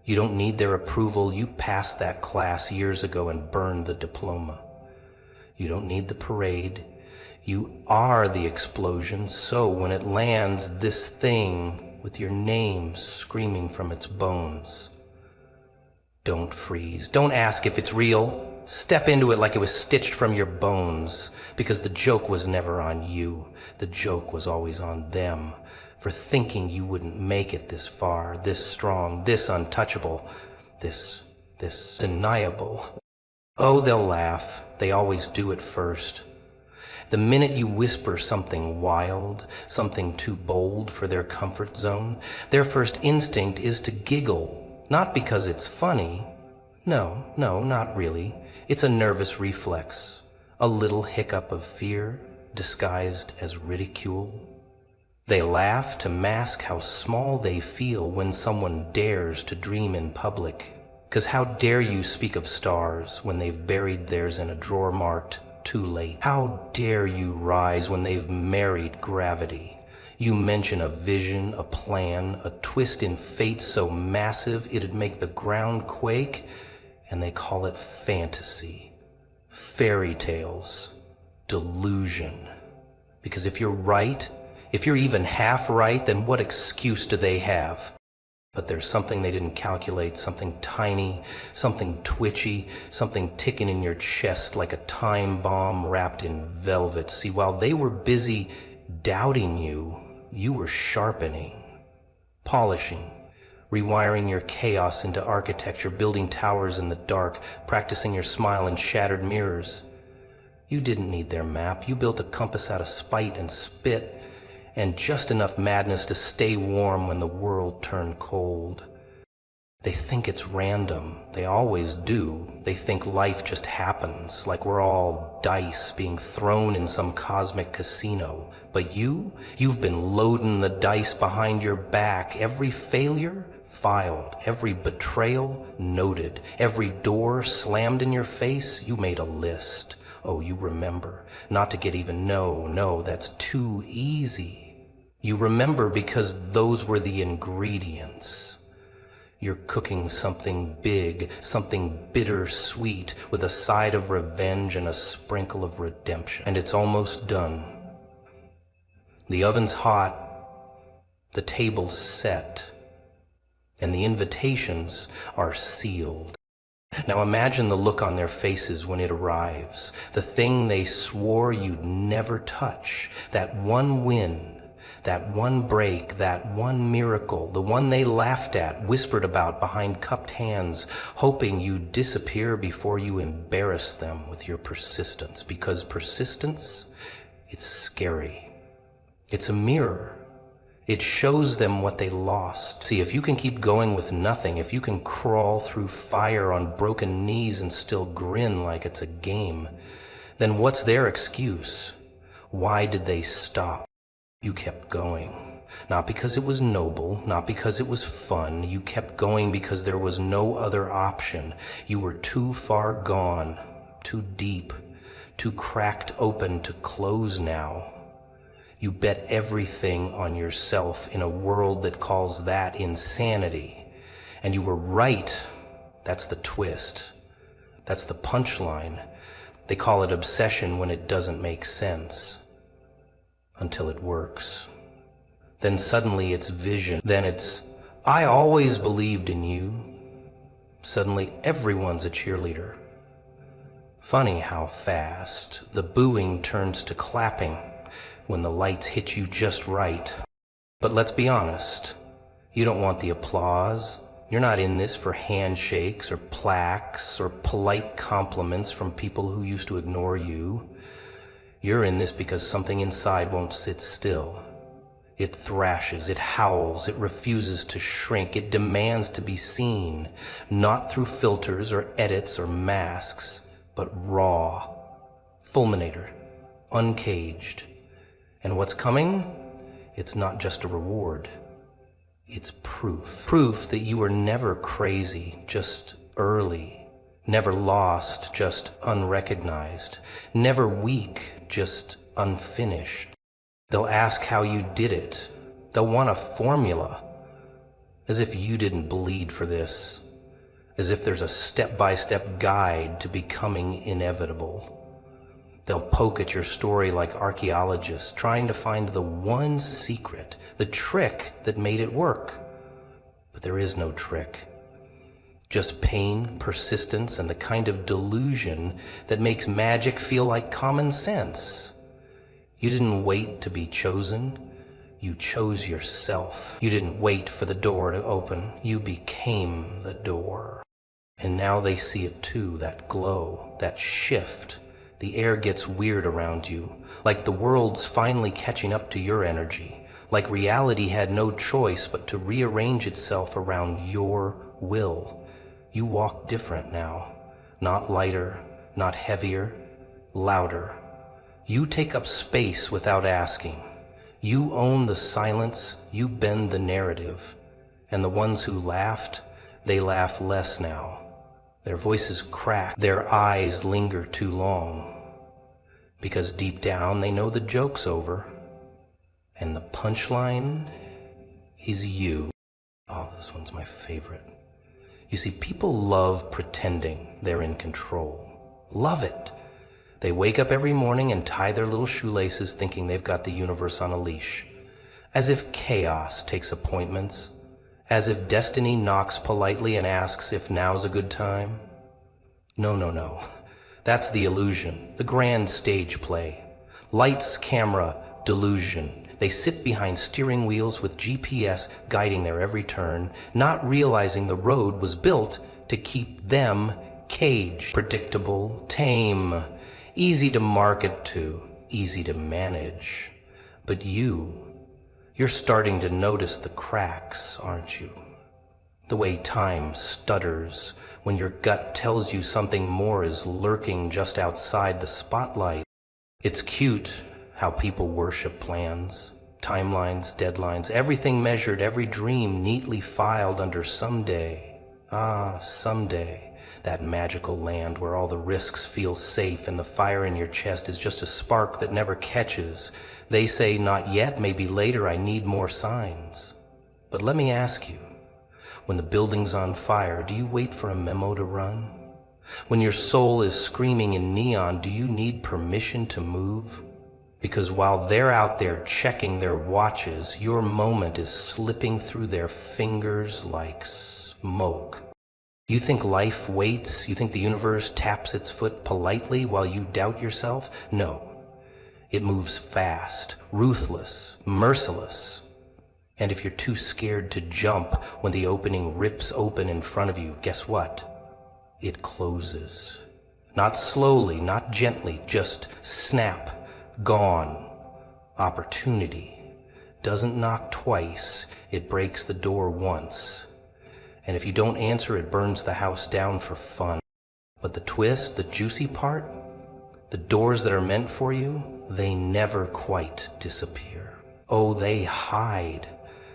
You don't need their approval, you passed that class years ago and burned the diploma. You don't need the parade, you are the explosion, so when it lands, this thing with your name screaming from its bones. Don't freeze, don't ask if it's real. Step into it like it was stitched from your bones, because the joke was never on you. The joke was always on them, for thinking you wouldn't make it this far, this strong, this untouchable, this deniable. Oh, they'll laugh. They always do at first. The minute you whisper something wild, something too bold for their comfort zone, their first instinct is to giggle, not because it's funny. No, not really. It's a nervous reflex, a little hiccup of fear disguised as ridicule. They laugh to mask how small they feel when someone dares to dream in public. 'Cause how dare you speak of stars when they've buried theirs in a drawer marked too late? How dare you rise when they've married gravity? You mention a vision, a plan, a twist in fate so massive it'd make the ground quake, and they call it fantasy, fairy tales, delusion. Because if you're right, if you're even half right, then what excuse do they have? But there's something they didn't calculate, something tiny, something twitchy, something ticking in your chest like a time bomb wrapped in velvet. See, while they were busy doubting you, you were sharpening, polishing, rewiring your chaos into architecture, building towers in the dark, practicing your smile in shattered mirrors. You didn't need their map. You built a compass out of spite and spit, and just enough madness to stay warm when the world turned cold. They think it's random. They always do. They think life just happens, like we're all dice being thrown in some cosmic casino. But you've been loading the dice behind your back. Every failure filed, every betrayal noted, every door slammed in your face, you made a list. Oh, you remember, not to get even no, that's too easy. You remember because those were the ingredients. You're cooking something big, something bittersweet, with a side of revenge and a sprinkle of redemption. And it's almost done. The oven's hot, the table's set, and the invitations are sealed. Now imagine the look on their faces when it arrives. The thing they swore you'd never touch, that one win, that one break, that one miracle, the one they laughed at, whispered about behind cupped hands, hoping you'd disappear before you embarrassed them with your persistence. Because persistence, it's scary. It's a mirror. It shows them what they lost. See, if you can keep going with nothing, if you can crawl through fire on broken knees and still grin like it's a game, then what's their excuse? Why did they stop? You kept going, not because it was noble, not because it was fun. You kept going because there was no other option. You were too far gone, too deep, too cracked open to close now. You bet everything on yourself in a world that calls that insanity. And you were right. That's the twist. That's the punchline. They call it obsession when it doesn't make sense. Until it works. Then suddenly it's vision. Then it's, I always believed in you. Suddenly everyone's a cheerleader. Funny how fast the booing turns to clapping when the lights hit you just right. But let's be honest, you don't want the applause. You're not in this for handshakes or plaques or polite compliments from people who used to ignore you. You're in this because something inside won't sit still. It thrashes, it howls, it refuses to shrink, it demands to be seen, not through filters or edits or masks, but raw, fulminator, uncaged. And what's coming? It's not just a reward. It's proof. Proof that you were never crazy, just early. Never lost, just unrecognized. Never weak, just unfinished. They'll ask how you did it. They'll want a formula. As if you didn't bleed for this. As if there's a step-by-step guide to becoming inevitable. They'll poke at your story like archaeologists, trying to find the one secret, the trick that made it work. But there is no trick. Just pain, persistence, and the kind of delusion that makes magic feel like common sense. You didn't wait to be chosen. You chose yourself. You didn't wait for the door to open. You became the door. And now they see it too, that glow, that shift. The air gets weird around you, like the world's finally catching up to your energy, like reality had no choice but to rearrange itself around your will. You walk different now, not lighter, not heavier, louder. You take up space without asking. You own the silence, you bend the narrative. And the ones who laughed, they laugh less now. Their voices crack, their eyes linger too long. Because deep down they know the joke's over. And the punchline is you. Oh, this one's my favorite. You see, people love pretending they're in control. Love it. They wake up every morning and tie their little shoelaces thinking they've got the universe on a leash. As if chaos takes appointments. As if destiny knocks politely and asks if now's a good time. No, no, no. That's the illusion, the grand stage play. Lights, camera, delusion. They sit behind steering wheels with GPS guiding their every turn, not realizing the road was built to keep them caged. Predictable, tame, easy to market to, easy to manage. But you're starting to notice the cracks, aren't you? The way time stutters when your gut tells you something more is lurking just outside the spotlight. It's cute how people worship plans, timelines, deadlines, everything measured, every dream neatly filed under someday. Ah, someday. That magical land where all the risks feel safe and the fire in your chest is just a spark that never catches. They say, not yet, maybe later, I need more signs. But let me ask you, when the building's on fire, do you wait for a memo to run? When your soul is screaming in neon, do you need permission to move? Because while they're out there checking their watches, your moment is slipping through their fingers like smoke. You think life waits? You think the universe taps its foot politely while you doubt yourself? No. It moves fast, ruthless, merciless. And if you're too scared to jump when the opening rips open in front of you, guess what? It closes. Not slowly, not gently, just snap, gone. Opportunity. Doesn't knock twice, it breaks the door once. And if you don't answer, it burns the house down for fun. But the twist, the juicy part, the doors that are meant for you, they never quite disappear. Oh, they hide.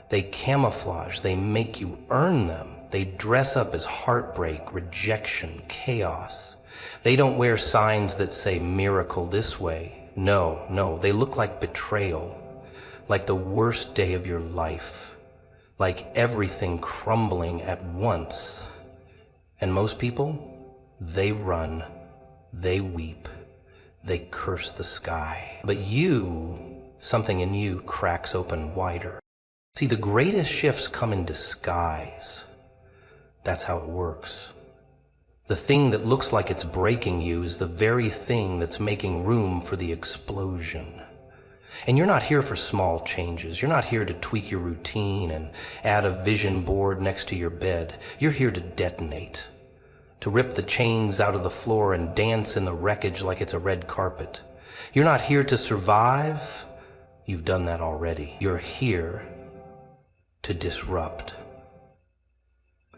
They camouflage. They make you earn them. They dress up as heartbreak, rejection, chaos. They don't wear signs that say miracle this way. No, they look like betrayal, like the worst day of your life. Like everything crumbling at once. And most people, they run, they weep, they curse the sky. But something in you cracks open wider. See, the greatest shifts come in disguise. That's how it works. The thing that looks like it's breaking you is the very thing that's making room for the explosion. And you're not here for small changes. You're not here to tweak your routine and add a vision board next to your bed. You're here to detonate, to rip the chains out of the floor and dance in the wreckage like it's a red carpet. You're not here to survive. You've done that already. You're here to disrupt,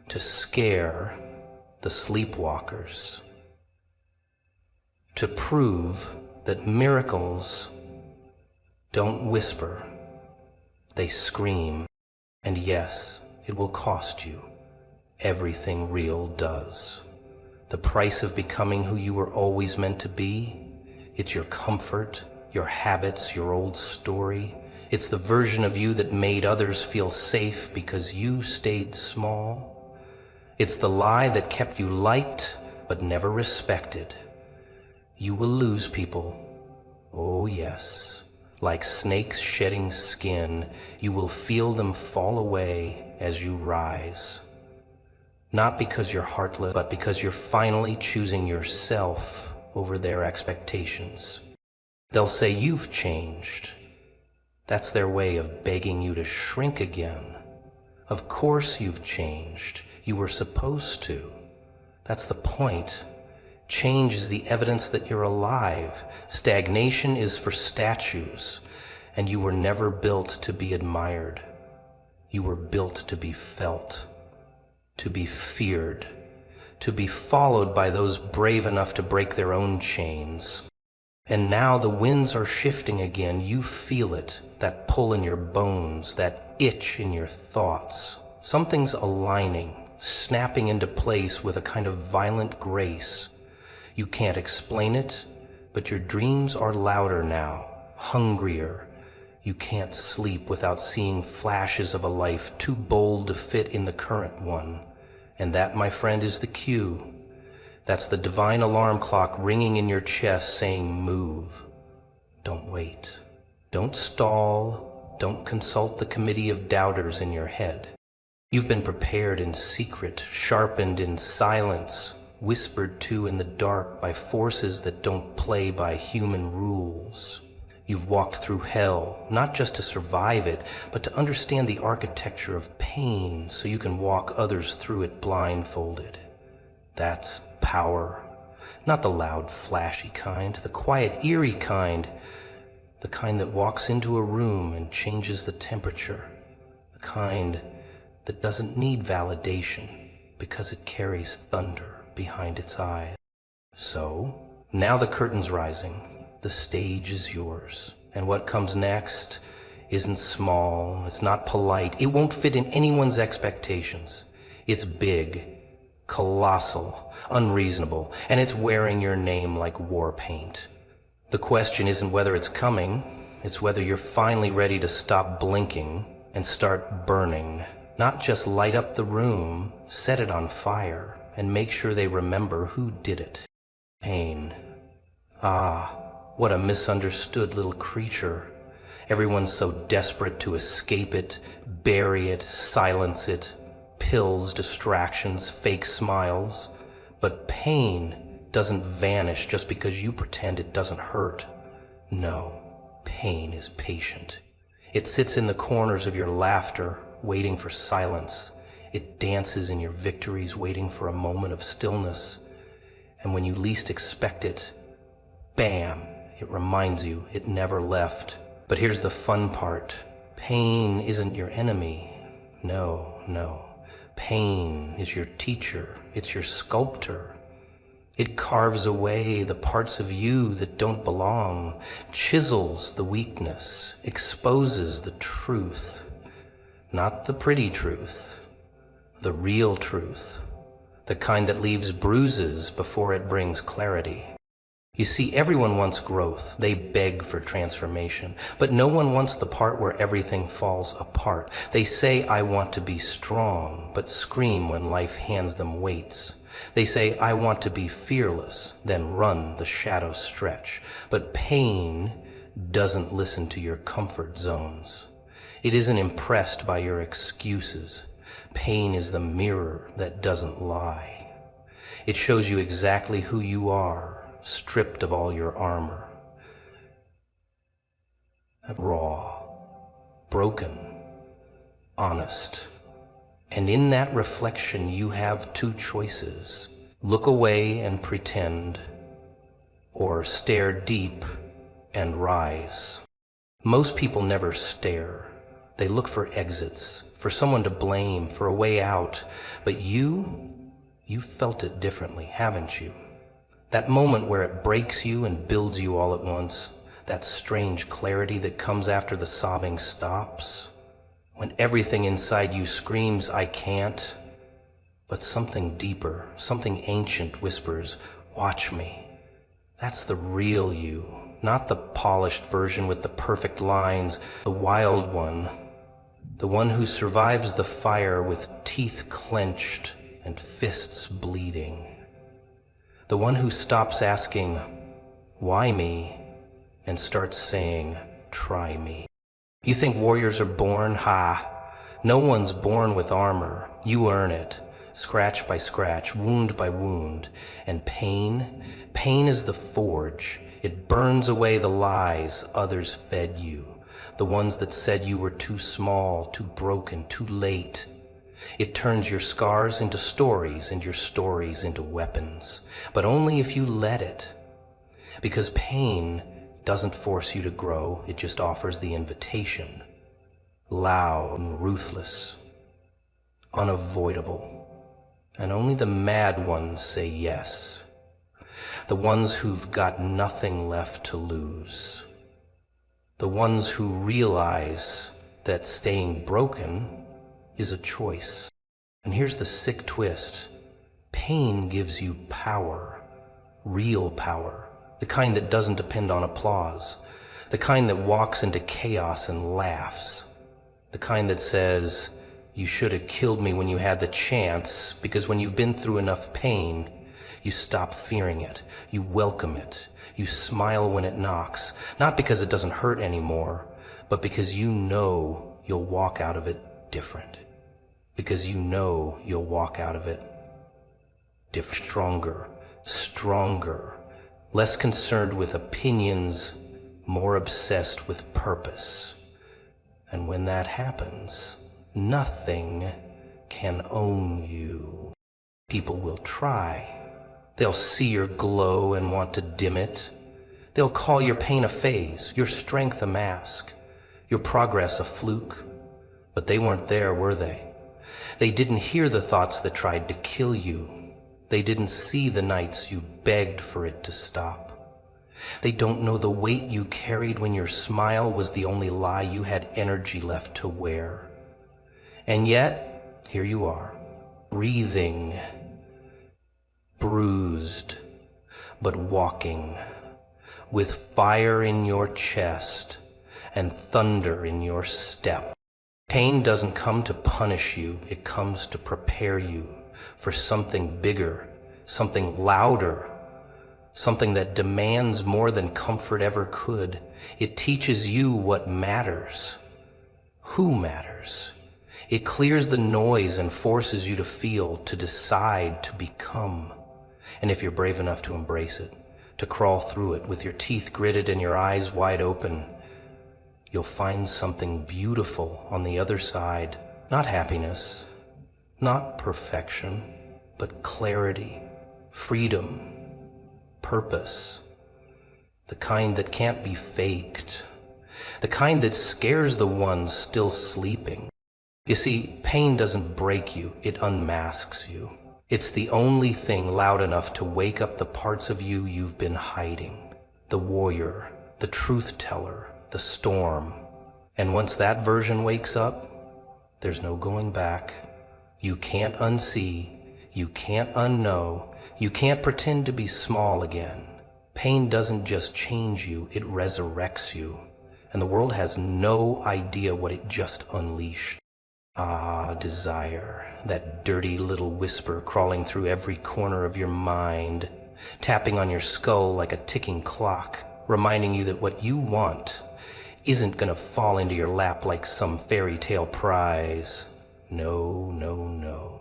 to scare the sleepwalkers, to prove that miracles don't whisper, they scream. And yes, it will cost you. Everything real does. The price of becoming who you were always meant to be, it's your comfort, your habits, your old story. It's the version of you that made others feel safe because you stayed small. It's the lie that kept you liked but never respected. You will lose people. Oh yes. Like snakes shedding skin, you will feel them fall away as you rise. Not because you're heartless, but because you're finally choosing yourself over their expectations. They'll say you've changed. That's their way of begging you to shrink again. Of course you've changed. You were supposed to. That's the point. Change is the evidence that you're alive. Stagnation is for statues, and you were never built to be admired. You were built to be felt, to be feared, to be followed by those brave enough to break their own chains. And now the winds are shifting again. You feel it, that pull in your bones, that itch in your thoughts. Something's aligning, snapping into place with a kind of violent grace. You can't explain it, but your dreams are louder now, hungrier. You can't sleep without seeing flashes of a life too bold to fit in the current one. And that, my friend, is the cue. That's the divine alarm clock ringing in your chest saying, move. Don't wait. Don't stall. Don't consult the committee of doubters in your head. You've been prepared in secret, sharpened in silence, whispered to in the dark by forces that don't play by human rules. You've walked through hell, not just to survive it, but to understand the architecture of pain so you can walk others through it blindfolded. That's power. Not the loud, flashy kind, the quiet, eerie kind, the kind that walks into a room and changes the temperature, the kind that doesn't need validation because it carries thunder behind its eyes. So, now the curtain's rising, the stage is yours, and what comes next isn't small, it's not polite, it won't fit in anyone's expectations. It's big, colossal, unreasonable, and it's wearing your name like war paint. The question isn't whether it's coming, it's whether you're finally ready to stop blinking and start burning. Not just light up the room, set it on fire, and make sure they remember who did it. Pain. Ah, what a misunderstood little creature. Everyone's so desperate to escape it, bury it, silence it. Pills, distractions, fake smiles. But pain doesn't vanish just because you pretend it doesn't hurt. No, pain is patient. It sits in the corners of your laughter, waiting for silence. It dances in your victories, waiting for a moment of stillness. And when you least expect it, bam, it reminds you it never left. But here's the fun part. Pain isn't your enemy. No, no. Pain is your teacher. It's your sculptor. It carves away the parts of you that don't belong, chisels the weakness, exposes the truth. Not the pretty truth, the real truth, the kind that leaves bruises before it brings clarity. You see, everyone wants growth. They beg for transformation. But no one wants the part where everything falls apart. They say, I want to be strong, but scream when life hands them weights. They say, I want to be fearless, then run the shadow stretch. But pain doesn't listen to your comfort zones. It isn't impressed by your excuses. Pain is the mirror that doesn't lie. It shows you exactly who you are, stripped of all your armor. Raw, broken, honest. And in that reflection you have two choices. Look away and pretend, or stare deep and rise. Most people never stare. They look for exits, for someone to blame, for a way out. But you felt it differently, haven't you? That moment where it breaks you and builds you all at once. That strange clarity that comes after the sobbing stops. When everything inside you screams, I can't. But something deeper, something ancient whispers, watch me. That's the real you, not the polished version with the perfect lines, the wild one. The one who survives the fire with teeth clenched and fists bleeding. The one who stops asking, why me? And starts saying, try me. You think warriors are born? Ha! No one's born with armor. You earn it, scratch by scratch, wound by wound. And pain is the forge. It burns away the lies others fed you, the ones that said you were too small, too broken, too late. It turns your scars into stories and your stories into weapons, but only if you let it. Because pain doesn't force you to grow, it just offers the invitation. Loud and ruthless, unavoidable. And only the mad ones say yes. The ones who've got nothing left to lose. The ones who realize that staying broken is a choice. And here's the sick twist. Pain gives you power, real power. The kind that doesn't depend on applause. The kind that walks into chaos and laughs. The kind that says, you should have killed me when you had the chance, because when you've been through enough pain, you stop fearing it. You welcome it. You smile when it knocks. Not because it doesn't hurt anymore, but because you know you'll walk out of it different. Because you know you'll walk out of it different. Stronger. Less concerned with opinions, more obsessed with purpose. And when that happens, nothing can own you. People will try. They'll see your glow and want to dim it. They'll call your pain a phase, your strength a mask, your progress a fluke. But they weren't there, were they? They didn't hear the thoughts that tried to kill you. They didn't see the nights you begged for it to stop. They don't know the weight you carried when your smile was the only lie you had energy left to wear. And yet, here you are, breathing, bruised, but walking, with fire in your chest and thunder in your step. Pain doesn't come to punish you, it comes to prepare you for something bigger, something louder, something that demands more than comfort ever could. It teaches you what matters, who matters. It clears the noise and forces you to feel, to decide, to become. And if you're brave enough to embrace it, to crawl through it with your teeth gritted and your eyes wide open, you'll find something beautiful on the other side. Not happiness, not perfection, but clarity, freedom, purpose. The kind that can't be faked. The kind that scares the ones still sleeping. You see, pain doesn't break you, it unmasks you. It's the only thing loud enough to wake up the parts of you you've been hiding. The warrior, the truth teller, the storm. And once that version wakes up, there's no going back. You can't unsee, you can't unknow, you can't pretend to be small again. Pain doesn't just change you, it resurrects you. And the world has no idea what it just unleashed. Ah, desire, that dirty little whisper crawling through every corner of your mind, tapping on your skull like a ticking clock, reminding you that what you want isn't gonna fall into your lap like some fairy tale prize. No, no, no.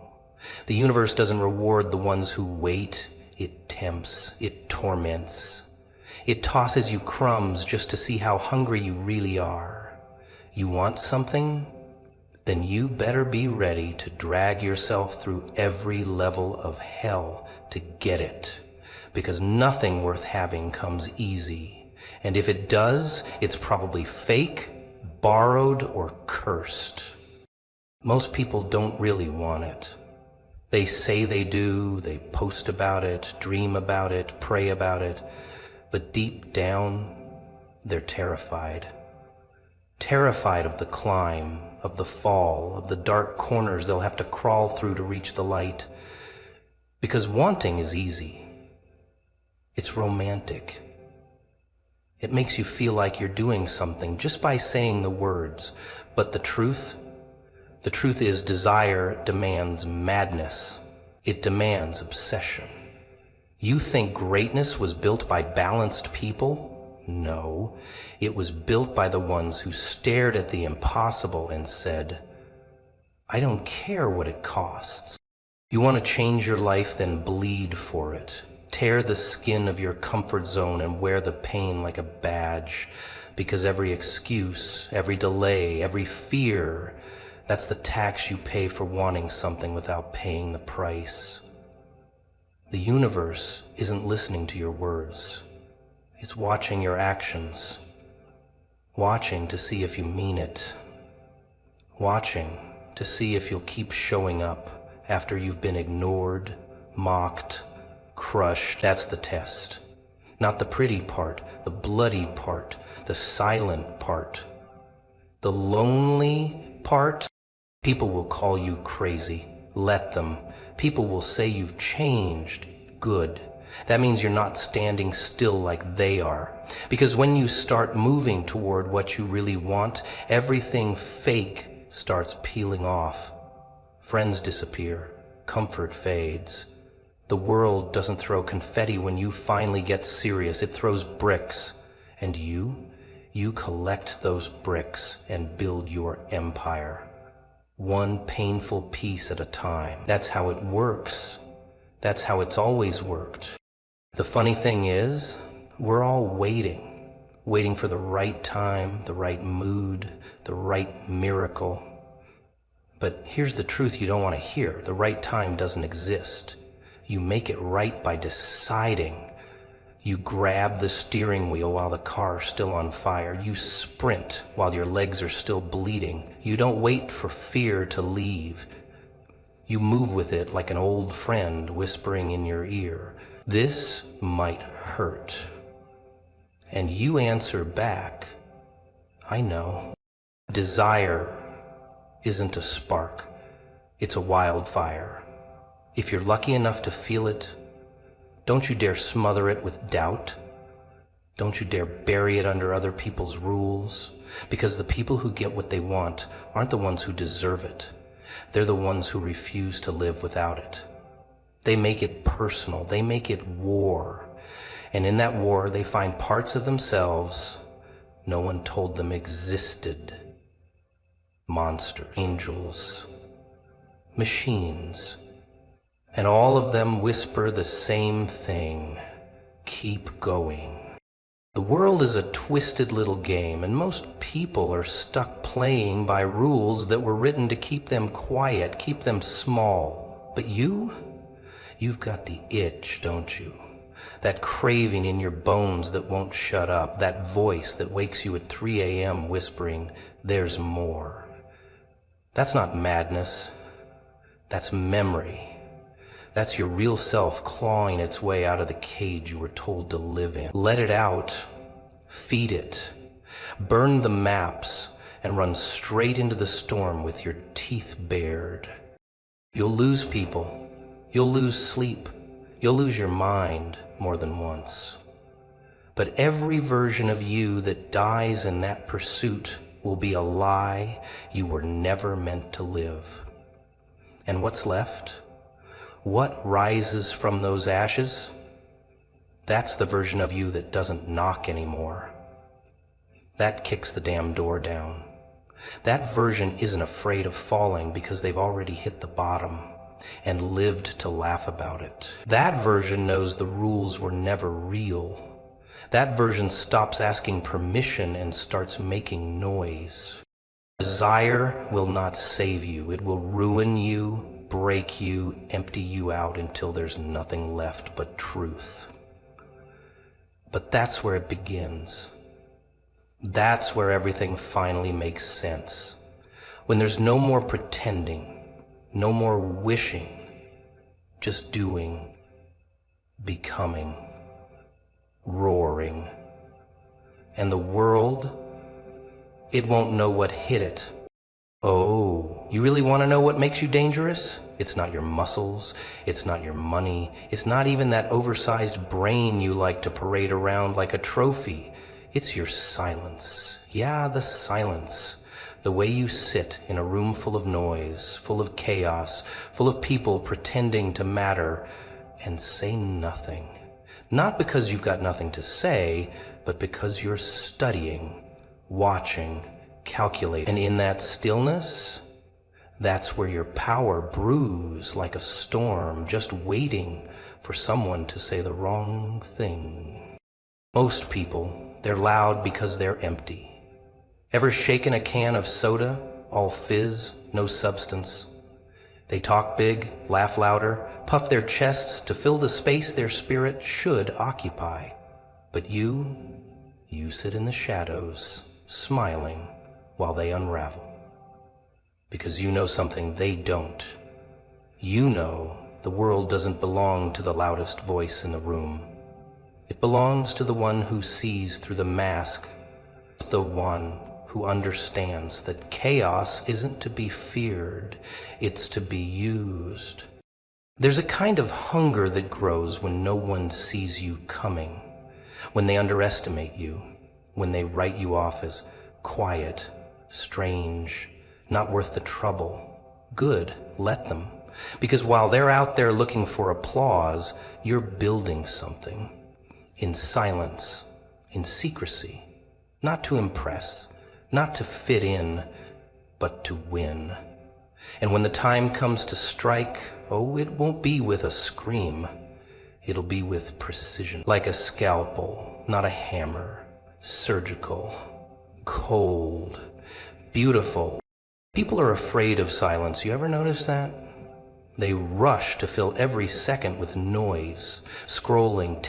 The universe doesn't reward the ones who wait. It tempts, it torments. It tosses you crumbs just to see how hungry you really are. You want something? Then you better be ready to drag yourself through every level of hell to get it. Because nothing worth having comes easy. And if it does, it's probably fake, borrowed, or cursed. Most people don't really want it. They say they do, they post about it, dream about it, pray about it, but deep down, they're terrified. Terrified of the climb, of the fall, of the dark corners they'll have to crawl through to reach the light. Because wanting is easy. It's romantic. It makes you feel like you're doing something just by saying the words. But the truth is desire demands madness. It demands obsession. You think greatness was built by balanced people? No, it was built by the ones who stared at the impossible and said, I don't care what it costs. You want to change your life, then bleed for it. Tear the skin of your comfort zone and wear the pain like a badge, because every excuse, every delay, every fear, that's the tax you pay for wanting something without paying the price. The universe isn't listening to your words. It's watching your actions, watching to see if you mean it, watching to see if you'll keep showing up after you've been ignored, mocked, crushed. That's the test. Not the pretty part, the bloody part, the silent part, the lonely part. People will call you crazy. Let them. People will say you've changed. Good. That means you're not standing still like they are. Because when you start moving toward what you really want, everything fake starts peeling off. Friends disappear. Comfort fades. The world doesn't throw confetti when you finally get serious. It throws bricks. And you collect those bricks and build your empire. One painful piece at a time. That's how it works. That's how it's always worked. The funny thing is, we're all waiting for the right time, the right mood, the right miracle. But here's the truth you don't want to hear. The right time doesn't exist. You make it right by deciding. You grab the steering wheel while the car's still on fire. You sprint while your legs are still bleeding. You don't wait for fear to leave. You move with it like an old friend whispering in your ear. This might hurt. And you answer back, I know. Desire isn't a spark. It's a wildfire. If you're lucky enough to feel it, don't you dare smother it with doubt. Don't you dare bury it under other people's rules, because the people who get what they want aren't the ones who deserve it. They're the ones who refuse to live without it. They make it personal. They make it war. And in that war, they find parts of themselves no one told them existed. Monsters, angels, machines. And all of them whisper the same thing. Keep going. The world is a twisted little game, and most people are stuck playing by rules that were written to keep them quiet, keep them small. But you've got the itch, don't you? That craving in your bones that won't shut up, that voice that wakes you at 3 a.m. whispering, there's more. That's not madness. That's memory. That's your real self clawing its way out of the cage you were told to live in. Let it out. Feed it. Burn the maps and run straight into the storm with your teeth bared. You'll lose people. You'll lose sleep. You'll lose your mind more than once. But every version of you that dies in that pursuit will be a lie you were never meant to live. And what's left? What rises from those ashes? That's the version of you that doesn't knock anymore. That kicks the damn door down. That version isn't afraid of falling because they've already hit the bottom and lived to laugh about it. That version knows the rules were never real. That version stops asking permission and starts making noise. Desire will not save you. It will ruin you, break you, empty you out until there's nothing left but truth. But that's where it begins. That's where everything finally makes sense. When there's no more pretending, no more wishing, just doing, becoming, roaring. And the world, it won't know what hit it. Oh, you really want to know what makes you dangerous? It's not your muscles, it's not your money, it's not even that oversized brain you like to parade around like a trophy. It's your silence. Yeah, the silence. The way you sit in a room full of noise, full of chaos, full of people pretending to matter, and say nothing. Not because you've got nothing to say, but because you're studying, watching, calculating. And in that stillness, that's where your power brews like a storm, just waiting for someone to say the wrong thing. Most people, they're loud because they're empty. Ever shaken a can of soda, all fizz, no substance? They talk big, laugh louder, puff their chests to fill the space their spirit should occupy. But you sit in the shadows, smiling while they unravel. Because you know something they don't. You know the world doesn't belong to the loudest voice in the room. It belongs to the one who sees through the mask, the one who understands that chaos isn't to be feared, it's to be used. There's a kind of hunger that grows when no one sees you coming, when they underestimate you, when they write you off as quiet, strange, not worth the trouble. Good, let them. Because while they're out there looking for applause, you're building something. In silence, in secrecy. Not to impress, not to fit in, but to win. And when the time comes to strike, oh, it won't be with a scream. It'll be with precision. Like a scalpel, not a hammer. Surgical. Cold. Beautiful. People are afraid of silence. You ever notice that? They rush to fill every second with noise, scrolling,